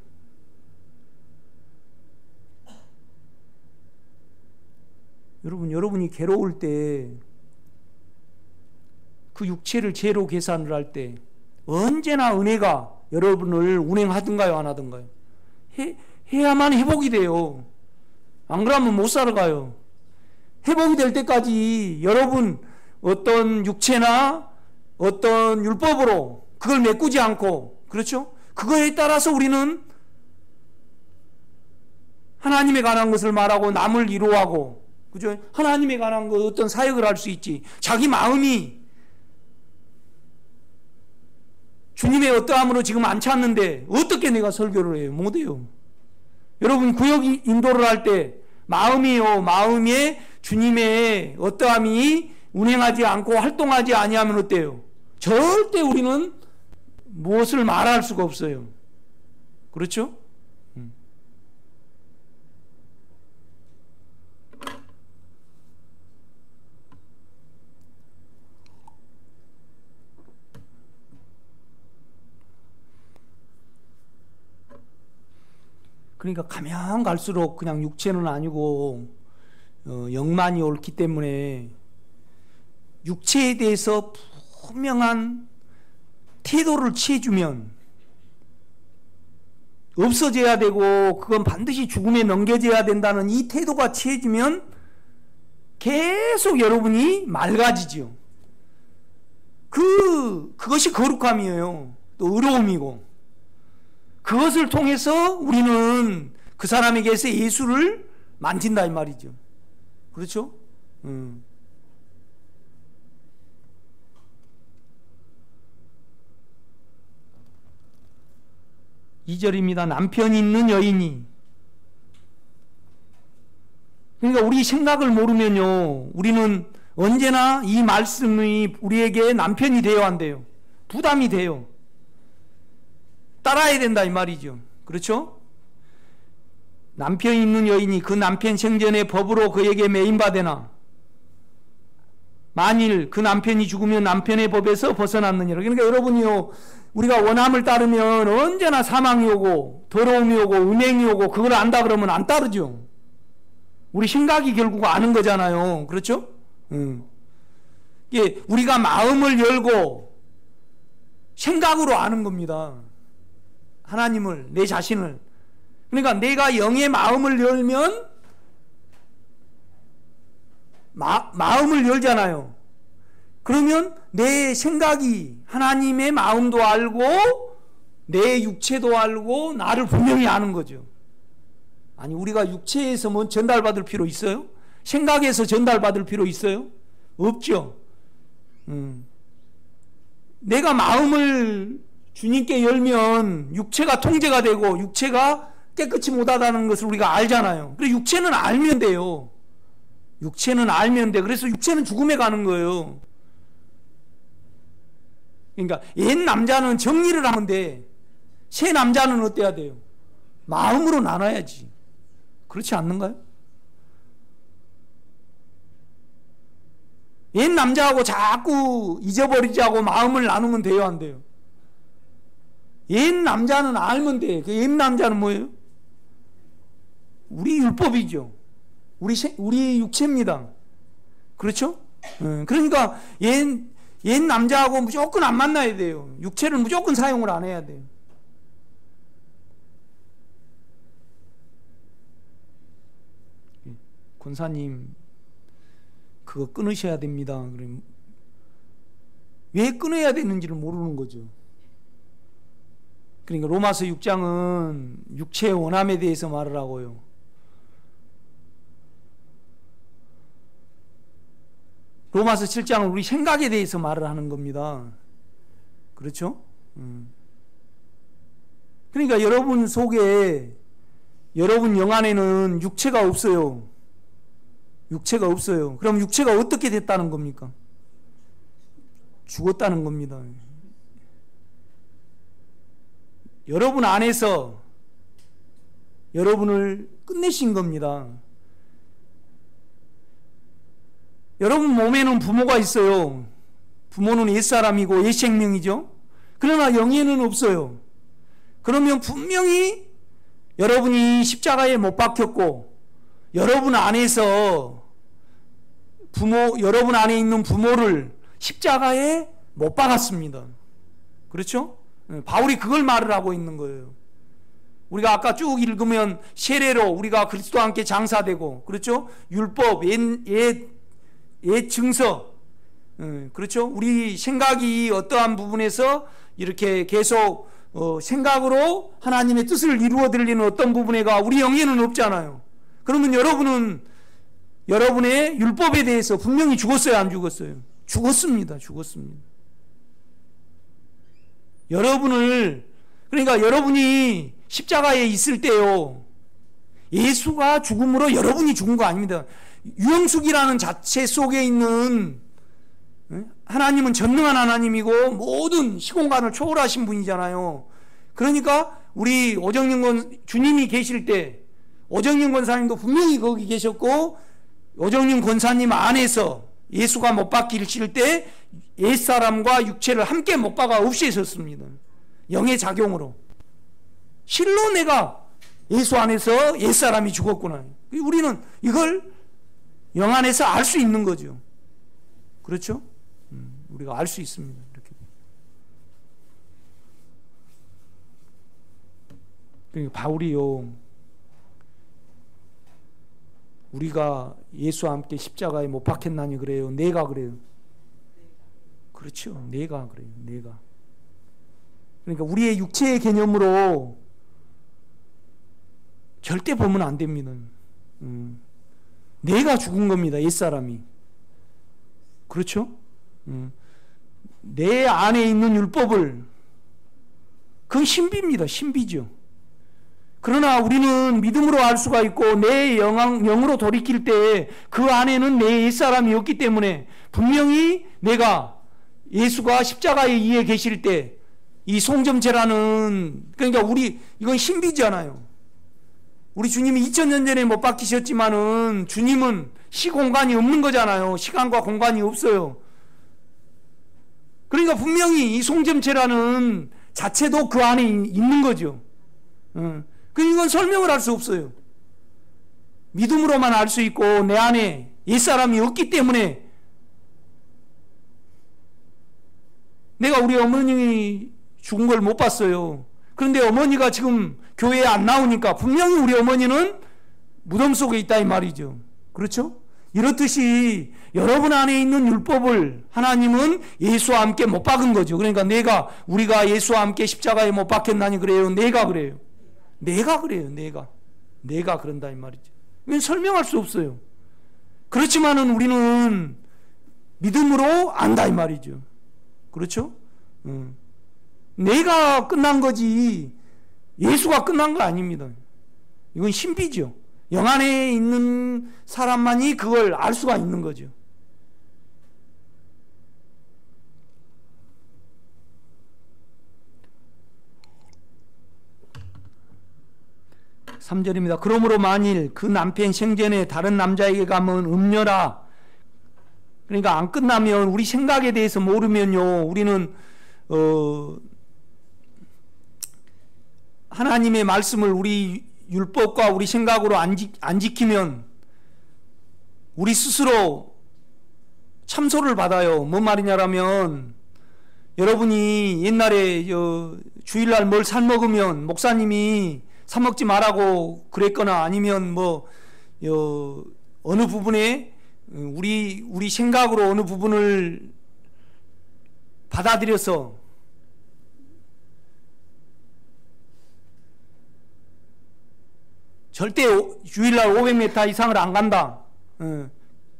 A: 여러분이 괴로울 때 그 육체를 죄로 계산을 할 때 언제나 은혜가 여러분을 운행하든가요, 안 하든가요? 해야만 회복이 돼요. 안 그러면 못 살아가요. 회복이 될 때까지 여러분 어떤 육체나 어떤 율법으로 그걸 메꾸지 않고, 그렇죠? 그거에 따라서 우리는 하나님에 관한 것을 말하고 남을 위로하고, 그죠? 하나님에 관한 것 어떤 사역을 할 수 있지. 자기 마음이 주님의 어떠함으로 지금 안 찼는데 어떻게 내가 설교를 해요? 못해요. 여러분 구역 인도를 할 때 마음에 주님의 어떠함이 운행하지 않고 활동하지 아니하면 어때요? 절대 우리는 무엇을 말할 수가 없어요. 그렇죠? 그러니까 가면 갈수록 그냥 육체는 아니고 영만이 옳기 때문에 육체에 대해서 분명한 태도를 취해주면 없어져야 되고 그건 반드시 죽음에 넘겨져야 된다는 이 태도가 취해지면 계속 여러분이 맑아지죠. 그것이 거룩함이에요. 또 의로움이고, 그것을 통해서 우리는 그 사람에게서 예수를 만진다 이 말이죠. 그렇죠? 2절입니다. 남편이 있는 여인이. 그러니까 우리 생각을 모르면요, 우리는 언제나 이 말씀이 우리에게 남편이 되어야 한대요. 부담이 돼요. 따라야 된다 이 말이죠. 그렇죠? 남편이 있는 여인이 그 남편 생전에 법으로 그에게 매인받으나 만일 그 남편이 죽으면 남편의 법에서 벗어났느니라. 그러니까 여러분이요, 우리가 원함을 따르면 언제나 사망이 오고 더러움이 오고 음행이 오고, 그걸 안다 그러면 안 따르죠. 우리 생각이 결국 아는 거잖아요. 그렇죠? 예, 우리가 마음을 열고 생각으로 아는 겁니다. 하나님을, 내 자신을. 그러니까 내가 영의 마음을 열면 마음을 열잖아요. 그러면 내 생각이 하나님의 마음도 알고 내 육체도 알고 나를 분명히 아는 거죠. 아니, 우리가 육체에서 뭐 전달받을 필요 있어요? 생각에서 전달받을 필요 있어요? 없죠. 내가 마음을 주님께 열면 육체가 통제가 되고 육체가 깨끗이 못하다는 것을 우리가 알잖아요. 그래서 육체는 알면 돼요. 육체는 알면 돼. 그래서 육체는 죽음에 가는 거예요. 그러니까 옛 남자는 정리를 하면 돼. 새 남자는 어때야 돼요? 마음으로 나눠야지. 그렇지 않는가요? 옛 남자하고 자꾸 잊어버리자고 마음을 나누면 돼요, 안 돼요? 옛 남자는 알면 돼. 그 옛 남자는 뭐예요? 우리 율법이죠. 우리 육체입니다. 그렇죠? 그러니까 옛 남자하고 무조건 안 만나야 돼요. 육체를 무조건 사용을 안 해야 돼요. 권사님, 그거 끊으셔야 됩니다. 왜 끊어야 되는지를 모르는 거죠. 그러니까 로마서 6장은 육체의 원함에 대해서 말을 하고요. 로마서 7장은 우리 생각에 대해서 말을 하는 겁니다. 그렇죠? 그러니까 여러분 속에, 여러분 영 안에는 육체가 없어요. 육체가 없어요. 그럼 육체가 어떻게 됐다는 겁니까? 죽었다는 겁니다. 여러분 안에서 여러분을 끝내신 겁니다. 여러분 몸에는 부모가 있어요. 부모는 옛사람이고 옛생명이죠. 그러나 영에는 없어요. 그러면 분명히 여러분이 십자가에 못 박혔고 여러분 안에서 여러분 안에 있는 부모를 십자가에 못 박았습니다. 그렇죠? 바울이 그걸 말을 하고 있는 거예요. 우리가 아까 쭉 읽으면 세례로 우리가 그리스도와 함께 장사되고, 그렇죠? 율법, 옛 증서, 그렇죠? 우리 생각이 어떠한 부분에서 이렇게 계속 생각으로 하나님의 뜻을 이루어 드리는 어떤 부분에가 우리 영에는 없잖아요. 그러면 여러분은 여러분의 율법에 대해서 분명히 죽었어요, 안 죽었어요? 죽었습니다. 그러니까 여러분이 십자가에 있을 때요, 예수가 죽음으로 여러분이 죽은 거 아닙니다. 유영숙이라는 자체 속에 있는, 하나님은 전능한 하나님이고 모든 시공간을 초월하신 분이잖아요. 그러니까 우리 오정영 주님이 계실 때 오정영 권사님도 분명히 거기 계셨고, 오정영 권사님 안에서 예수가 못 박히실 때 옛사람과 육체를 함께 못 박아 없애셨습니다. 영의 작용으로. 실로 내가 예수 안에서 옛사람이 죽었구나. 우리는 이걸 영 안에서 알 수 있는 거죠. 그렇죠? 우리가 알 수 있습니다. 이렇게. 그러니까 바울이요, 우리가 예수와 함께 십자가에 못 박혔나니 그래요? 내가 그래요? 그렇죠. 내가 그래요. 내가. 그러니까 우리의 육체의 개념으로 절대 보면 안 됩니다. 내가 죽은 겁니다. 옛사람이. 그렇죠? 내 안에 있는 율법을, 그건 신비입니다. 신비죠. 그러나 우리는 믿음으로 알 수가 있고 내 영으로 돌이킬 때 그 안에는 내 옛사람이 없기 때문에 분명히 내가 예수가 십자가에 의해 계실 때 이 송점체라는, 그러니까 이건 신비잖아요. 우리 주님이 2000년 전에 못 박히셨지만은 주님은 시공간이 없는 거잖아요. 시간과 공간이 없어요. 그러니까 분명히 이 송점체라는 자체도 그 안에 있는 거죠. 이건 설명을 할 수 없어요. 믿음으로만 알 수 있고 내 안에 옛사람이 없기 때문에, 내가 우리 어머니 죽은 걸 못 봤어요. 그런데 어머니가 지금 교회에 안 나오니까 분명히 우리 어머니는 무덤 속에 있다 이 말이죠. 그렇죠? 이렇듯이 여러분 안에 있는 율법을 하나님은 예수와 함께 못 박은 거죠. 그러니까 우리가 예수와 함께 십자가에 못 박혔나니 그래요? 내가 그래요. 내가 그런다 이 말이죠. 이건 설명할 수 없어요. 그렇지만은 우리는 믿음으로 안다 이 말이죠. 그렇죠? 내가 끝난 거지 예수가 끝난 거 아닙니다. 이건 신비죠. 영 안에 있는 사람만이 그걸 알 수가 있는 거죠. (3절입니다) 그러므로 만일 그 남편 생전에 다른 남자에게 가면 음녀라. 그러니까 안 끝나면 우리 생각에 대해서 모르면요, 우리는 하나님의 말씀을 우리 율법과 우리 생각으로 안 지키면 우리 스스로 참소를 받아요. 뭔 말이냐라면, 여러분이 옛날에 주일날 뭘 사 먹으면 목사님이 사 먹지 말라고 그랬거나, 아니면 어느 부분에 우리 생각으로 어느 부분을 받아들여서 절대 주일날 500m 이상을 안 간다.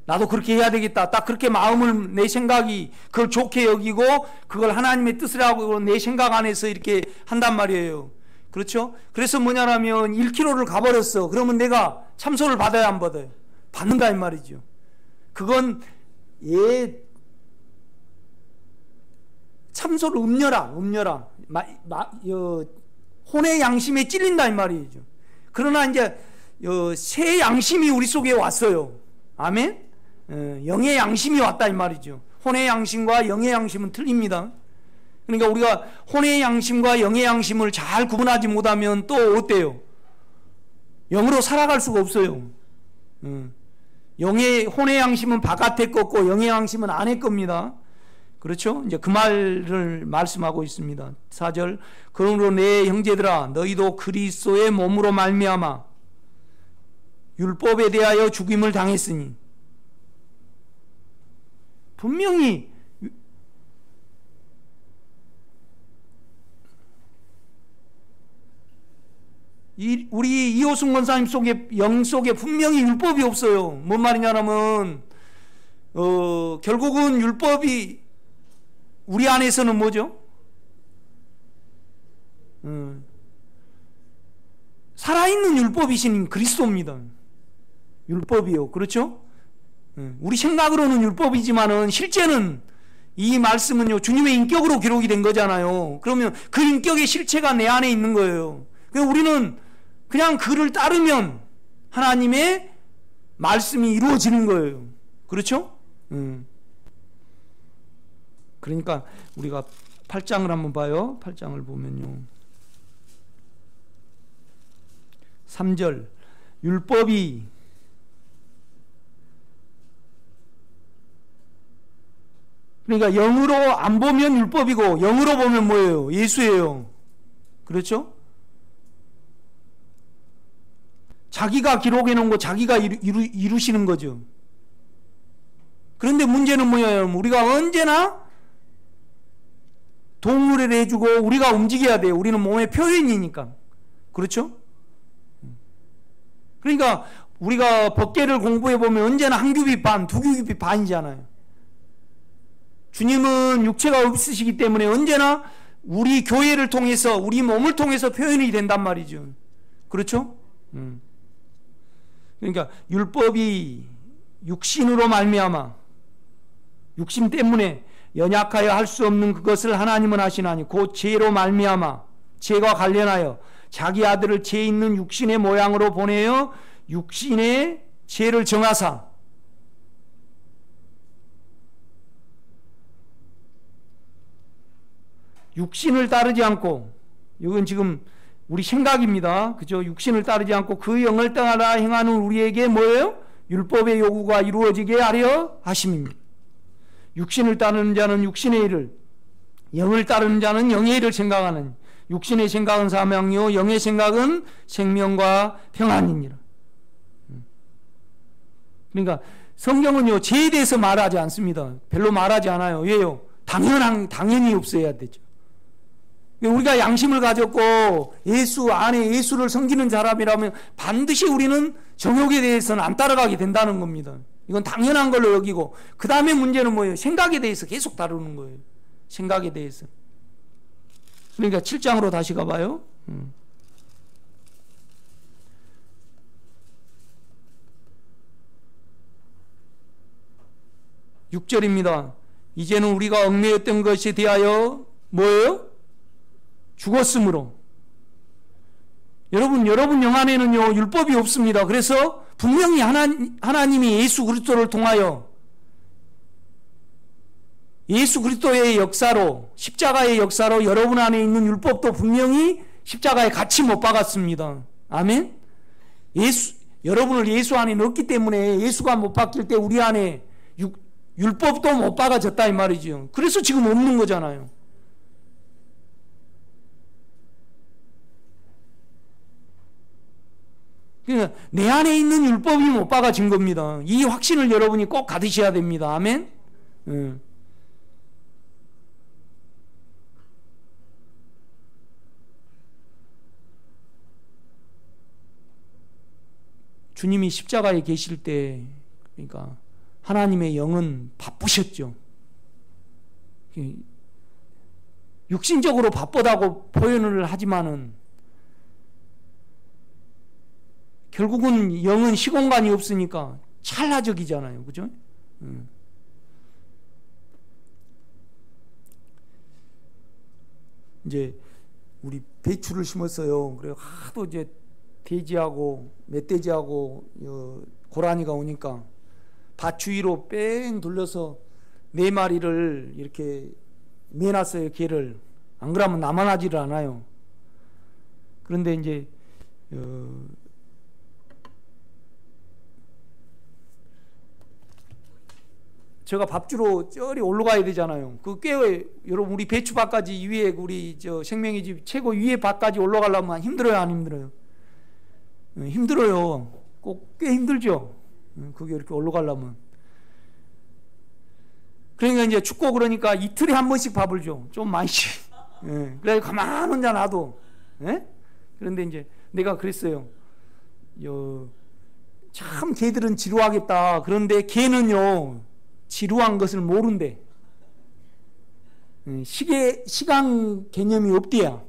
A: 나도 그렇게 해야 되겠다. 딱 그렇게 마음을, 내 생각이 그걸 좋게 여기고 그걸 하나님의 뜻이라고 내 생각 안에서 이렇게 한단 말이에요. 그렇죠? 그래서 뭐냐면 1km를 가버렸어. 그러면 내가 참소를 받아야 안 받아요? 받는다 이 말이죠. 그건 참소를 음녀라. 혼의 양심에 찔린다 이 말이죠. 그러나 이제 새 양심이 우리 속에 왔어요. 아멘? 영의 양심이 왔다 이 말이죠. 혼의 양심과 영의 양심은 틀립니다. 그러니까 우리가 혼의 양심과 영의 양심을 잘 구분하지 못하면 또 어때요? 영으로 살아갈 수가 없어요. 혼의 양심은 바깥에 거고 영의 양심은 안에 겁니다. 그렇죠? 이제 그 말을 말씀하고 있습니다. 4절 그러므로 내 형제들아 너희도 그리스도의 몸으로 말미암아 율법에 대하여 죽임을 당했으니, 분명히 우리 이호승 권사님 속에, 영 속에 분명히 율법이 없어요. 뭔 말이냐면 결국은 율법이 우리 안에서는 뭐죠? 살아있는 율법이신 그리스도입니다. 율법이요. 그렇죠? 우리 생각으로는 율법이지만은 실제는 이 말씀은요, 주님의 인격으로 기록이 된 거잖아요. 그러면 그 인격의 실체가 내 안에 있는 거예요. 그래서 우리는 그냥 그를 따르면 하나님의 말씀이 이루어지는 거예요. 그렇죠? 그러니까 우리가 8장을 한번 봐요. 8장을 보면요, 3절 율법이 그러니까 영으로 안 보면 율법이고 영으로 보면 뭐예요? 예수예요. 그렇죠? 자기가 기록해 놓은 거 자기가 이루시는 거죠. 그런데 문제는 뭐예요? 우리가 언제나 동물을 해주고 우리가 움직여야 돼요. 우리는 몸의 표현이니까. 그렇죠? 그러니까 우리가 법계를 공부해 보면 언제나 한 규빗 반, 두 규빗 반이잖아요. 주님은 육체가 없으시기 때문에 언제나 우리 교회를 통해서, 우리 몸을 통해서 표현이 된단 말이죠. 그렇죠? 그러니까 율법이 육신으로 말미암아, 육신 때문에 연약하여 할 수 없는 그것을 하나님은 하시나니 곧 죄로 말미암아, 죄와 관련하여 자기 아들을 죄 있는 육신의 모양으로 보내어 육신의 죄를 정하사, 육신을 따르지 않고, 이건 지금 우리 생각입니다. 그죠? 육신을 따르지 않고 그 영을 따라 행하는 우리에게 뭐예요? 율법의 요구가 이루어지게 하려 하심입니다. 육신을 따르는 자는 육신의 일을, 영을 따르는 자는 영의 일을 생각하는, 육신의 생각은 사망이요 영의 생각은 생명과 평안이니라. 그러니까 성경은요, 죄에 대해서 말하지 않습니다. 별로 말하지 않아요. 왜요? 당연히 없어야 되죠. 우리가 양심을 가졌고 예수 안에 예수를 섬기는 사람이라면 반드시 우리는 정욕에 대해서는 안 따라가게 된다는 겁니다. 이건 당연한 걸로 여기고, 그 다음에 문제는 뭐예요? 생각에 대해서 계속 다루는 거예요. 생각에 대해서. 그러니까 7장으로 다시 가봐요. 6절입니다. 이제는 우리가 얽매였던 것에 대하여 뭐예요? 죽었으므로. 여러분 영 안에는요 율법이 없습니다. 그래서 분명히 하나님이 예수 그리스도를 통하여 예수 그리스도의 역사로, 십자가의 역사로 여러분 안에 있는 율법도 분명히 십자가에 같이 못 박았습니다. 아멘? 여러분을 예수 안에 넣었기 때문에 예수가 못 박힐 때 우리 안에 율법도 못 박아졌다 이 말이죠. 그래서 지금 없는 거잖아요. 그러니까 내 안에 있는 율법이 못 박아진 겁니다. 이 확신을 여러분이 꼭 가지셔야 됩니다. 아멘? 주님이 십자가에 계실 때, 그러니까 하나님의 영은 바쁘셨죠. 육신적으로 바쁘다고 표현을 하지만은 결국은 영은 시공간이 없으니까 찰나적이잖아요. 그죠? 이제 우리 배추를 심었어요. 그래 하도 이제 돼지하고 멧돼지하고 고라니가 오니까 밭 주위로 뺑 둘러서 4마리를 이렇게 매놨어요. 개를. 안 그러면 남아나지를 않아요. 그런데 이제 제가 밥 주러 저리 올라가야 되잖아요. 그 꽤 여러분 우리 배추밭까지 위에 우리 저 생명의 집 최고 위에 밭까지 올라가려면 힘들어요, 안 힘들어요? 힘들어요. 꼭 꽤 힘들죠. 그게 이렇게 올라가려면. 그러니까 이제 춥고 그러니까 이틀에 한 번씩 밥을 줘. 좀 많이씩. 그래 가만 혼자 놔둬. 그런데 이제 내가 그랬어요. 참 개들은 지루하겠다. 그런데 개는요 지루한 것을 모른대. 시간 개념이 없대야.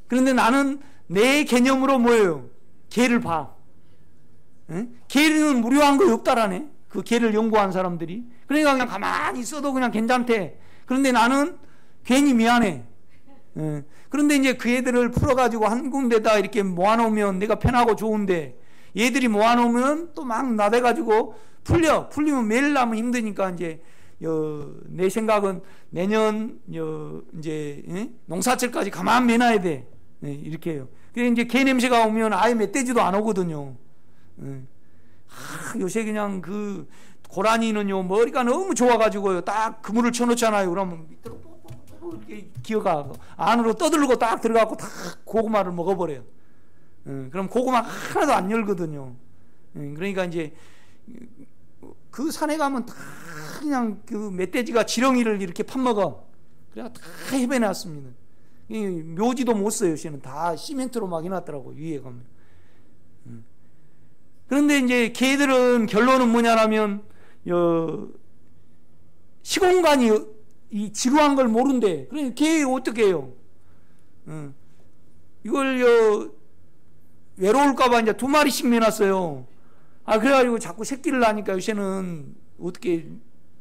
A: 그런데 나는 내 개념으로 뭐예요? 개를 봐. 개는 무료한 거 없다라네. 그 개를 연구한 사람들이. 그러니까 그냥 가만히 있어도 그냥 괜찮대. 그런데 나는 괜히 미안해. 그런데 이제 그 애들을 풀어가지고 한 군데다 이렇게 모아놓으면 내가 편하고 좋은데 얘들이 모아놓으면 또 막 나대가지고 풀리면 매일 나면 힘드니까 이제 내 생각은 내년 이제 농사철까지 가만 매놔야 돼. 이렇게 해요. 그래 이제 개 냄새가 오면 아예 멧돼지도 안 오거든요. 요새 그냥 그 고라니는요 머리가 너무 좋아가지고요 딱 그물을 쳐놓잖아요. 그러면 밑으로 이렇게 기어가 안으로 떠들고 딱 들어가고 다 고구마를 먹어버려요. 그럼 고구마 하나도 안 열거든요. 그러니까 이제 그 산에 가면 다 그냥 그 멧돼지가 지렁이를 이렇게 판먹어. 그래서 다 해배놨습니다. 묘지도 못 써요. 요새는 다 시멘트로 막 해놨더라고 위에 가면. 그런데 이제 개들은 결론은 뭐냐면 시공간이 이 지루한 걸 모른대. 그러니까 개 어떻게 해요? 이걸 외로울까봐 이제 2마리씩 매놨어요. 그래가지고 자꾸 새끼를 낳으니까 요새는 어떻게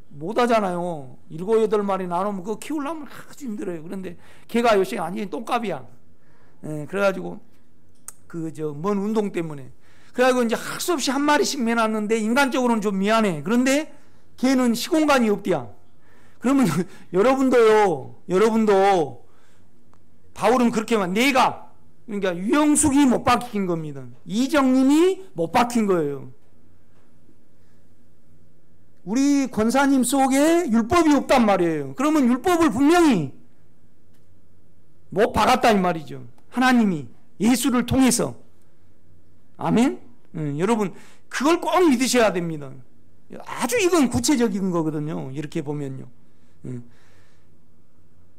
A: 못 하잖아요. 7, 8마리 나누면 그거 키우려면 아주 힘들어요. 그런데 걔가 요새 완전히 똥값이야. 그래가지고 먼 운동 때문에. 그래가지고 이제 할 수 없이 1마리씩 매놨는데 인간적으로는 좀 미안해. 그런데 걔는 시공간이 없대야. 그러면 여러분도 바울은 그렇게 내가 그러니까 유영숙이 못 박힌 겁니다. 이정님이 못 박힌 거예요. 우리 권사님 속에 율법이 없단 말이에요. 그러면 율법을 분명히 못 박았다 이 말이죠. 하나님이 예수를 통해서. 아멘? 여러분 그걸 꼭 믿으셔야 됩니다. 아주 이건 구체적인 거거든요. 이렇게 보면요.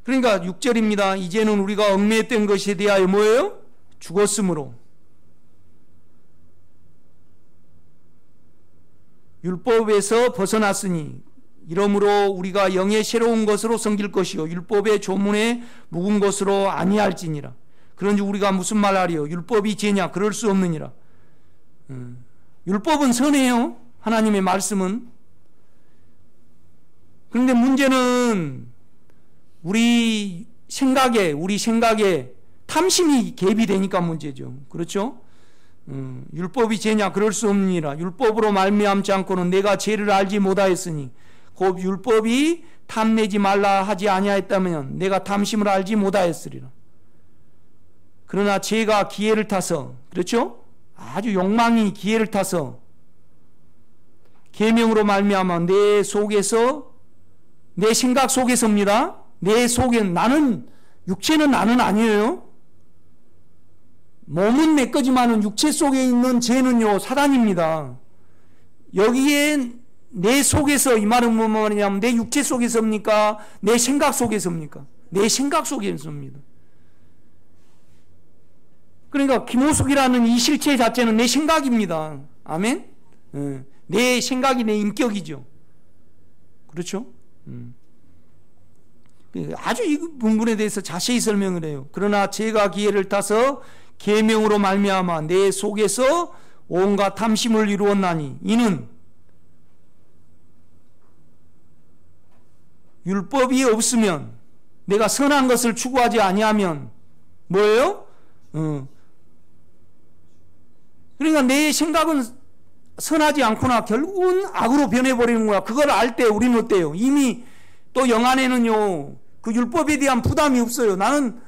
A: 그러니까 6절입니다. 이제는 우리가 얽매였던 것에 대하여 뭐예요? 죽었으므로. 율법에서 벗어났으니 이러므로 우리가 영의 새로운 것으로 섬길 것이요 율법의 조문에 묵은 것으로 아니할지니라. 그런지 우리가 무슨 말하리요? 율법이 죄냐? 그럴 수 없느니라. 율법은 선해요. 하나님의 말씀은. 그런데 문제는 우리 생각에 탐심이 개입이 되니까 문제죠. 그렇죠? 율법이 죄냐? 그럴 수 없느니라. 율법으로 말미암지 않고는 내가 죄를 알지 못하였으니 곧 율법이 탐내지 말라 하지 아니하였다면 내가 탐심을 알지 못하였으리라. 그러나 죄가 기회를 타서, 그렇죠? 아주 욕망이 기회를 타서 계명으로 말미암아 내 속에서, 내 생각 속에서입니다. 내 속에, 나는, 육체는 나는 아니에요. 몸은 내 거지만은 육체 속에 있는 죄는요 사단입니다. 여기에 내 속에서, 이 말은 뭐냐면 내 육체 속에서입니까? 내 생각 속에서입니까? 내 생각 속에서입니다. 그러니까 김호숙이라는 이 실체 자체는 내 생각입니다. 아멘? 내 생각이 내 인격이죠. 그렇죠? 아주 이 부분에 대해서 자세히 설명을 해요. 그러나 죄가 기회를 타서 계명으로 말미암아 내 속에서 온갖 탐심을 이루었나니 이는 율법이 없으면, 내가 선한 것을 추구하지 아니하면 뭐예요? 그러니까 내 생각은 선하지 않구나. 결국은 악으로 변해버리는 거야. 그걸 알 때 우리는 어때요? 이미 또 영 안에는요 그 율법에 대한 부담이 없어요. 나는,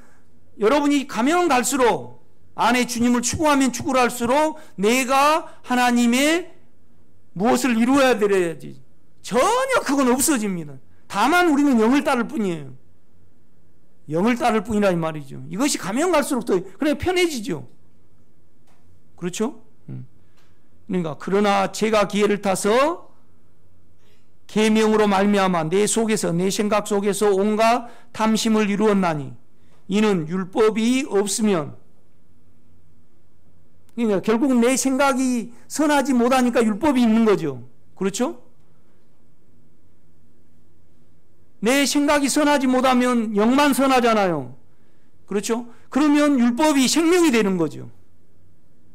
A: 여러분이 가면 갈수록 안에 주님을 추구하면 추구할수록 내가 하나님의 무엇을 이루어야 되야지, 전혀 그건 없어집니다. 다만 우리는 영을 따를 뿐이에요. 영을 따를 뿐이라 이 말이죠. 이것이 가면 갈수록 더 그래 편해지죠. 그렇죠? 그러니까 그러나 제가 기회를 타서 계명으로 말미암아 내 속에서, 내 생각 속에서 온갖 탐심을 이루었나니 이는 율법이 없으면, 그러니까 결국 내 생각이 선하지 못하니까 율법이 있는 거죠. 그렇죠? 내 생각이 선하지 못하면 영만 선하잖아요. 그렇죠? 그러면 율법이 생명이 되는 거죠.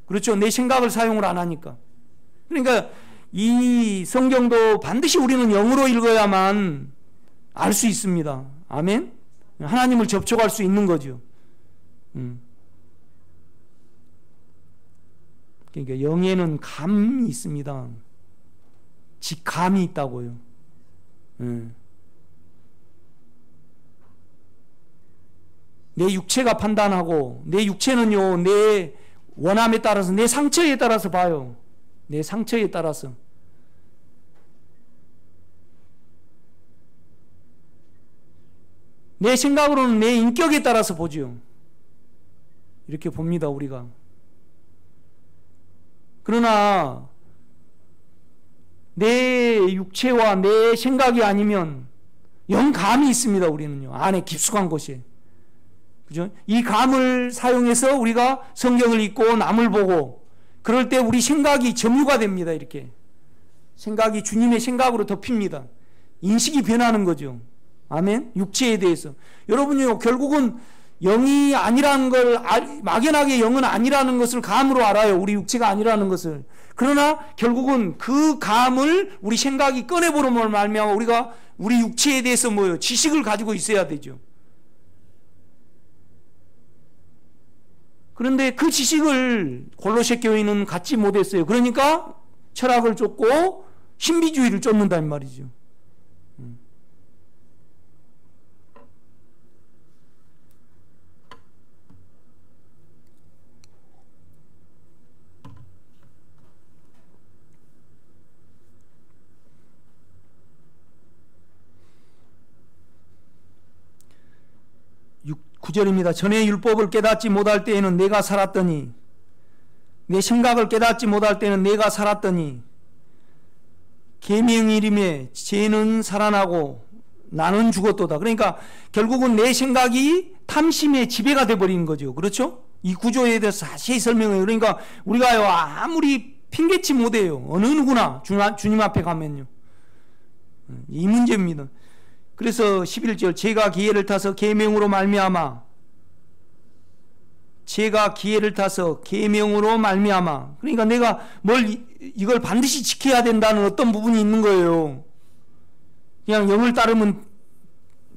A: 그렇죠? 내 생각을 사용을 안 하니까. 그러니까 이 성경도 반드시 우리는 영으로 읽어야만 알 수 있습니다. 아멘? 하나님을 접촉할 수 있는 거죠. 그러니까 영에는 감이 있습니다. 직감이 있다고요. 내 육체가 판단하고, 내 육체는요 내 원함에 따라서, 내 상처에 따라서 봐요. 내 상처에 따라서. 내 생각으로는 내 인격에 따라서 보죠. 이렇게 봅니다 우리가. 그러나 내 육체와 내 생각이 아니면 영감이 있습니다. 우리는요 안에 깊숙한 곳에. 그죠? 이 감을 사용해서 우리가 성경을 읽고 남을 보고, 그럴 때 우리 생각이 점유가 됩니다. 이렇게 생각이 주님의 생각으로 덮입니다. 인식이 변하는 거죠. 아멘. 육체에 대해서 여러분요 결국은 영이 아니라는 걸 막연하게 영은 아니라는 것을 감으로 알아요. 우리 육체가 아니라는 것을. 그러나 결국은 그 감을 우리 생각이 꺼내보는 말미암아 우리가 우리 육체에 대해서 뭐요? 지식을 가지고 있어야 되죠. 그런데 그 지식을 골로새 교회는 갖지 못했어요. 그러니까 철학을 쫓고 신비주의를 쫓는단 말이죠. 구절입니다. 전에 율법을 깨닫지 못할 때에는 내가 살았더니, 내 생각을 깨닫지 못할 때는 내가 살았더니 계명이름에 죄는 살아나고 나는 죽었도다. 그러니까 결국은 내 생각이 탐심의 지배가 돼버리는 거죠. 그렇죠? 이 구조에 대해서 자세히 설명해요. 그러니까 우리가요 아무리 핑계치 못해요. 어느 누구나 주님 앞에 가면요 이 문제입니다. 그래서 11절 제가 기회를 타서 계명으로 말미암아 그러니까 내가 이걸 반드시 지켜야 된다는 어떤 부분이 있는 거예요. 그냥 영을 따르면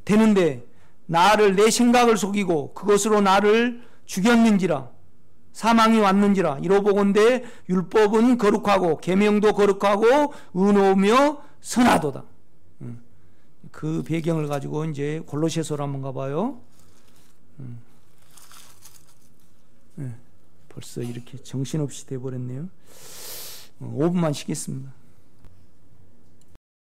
A: 되는데 내 생각을 속이고 그것으로 나를 죽였는지라 사망이 왔는지라 이로보건대 율법은 거룩하고 계명도 거룩하고 의로우며 선하도다. 그 배경을 가지고 이제 골로새서로 한번 가봐요. 벌써 이렇게 정신없이 돼버렸네요. 5분만 쉬겠습니다.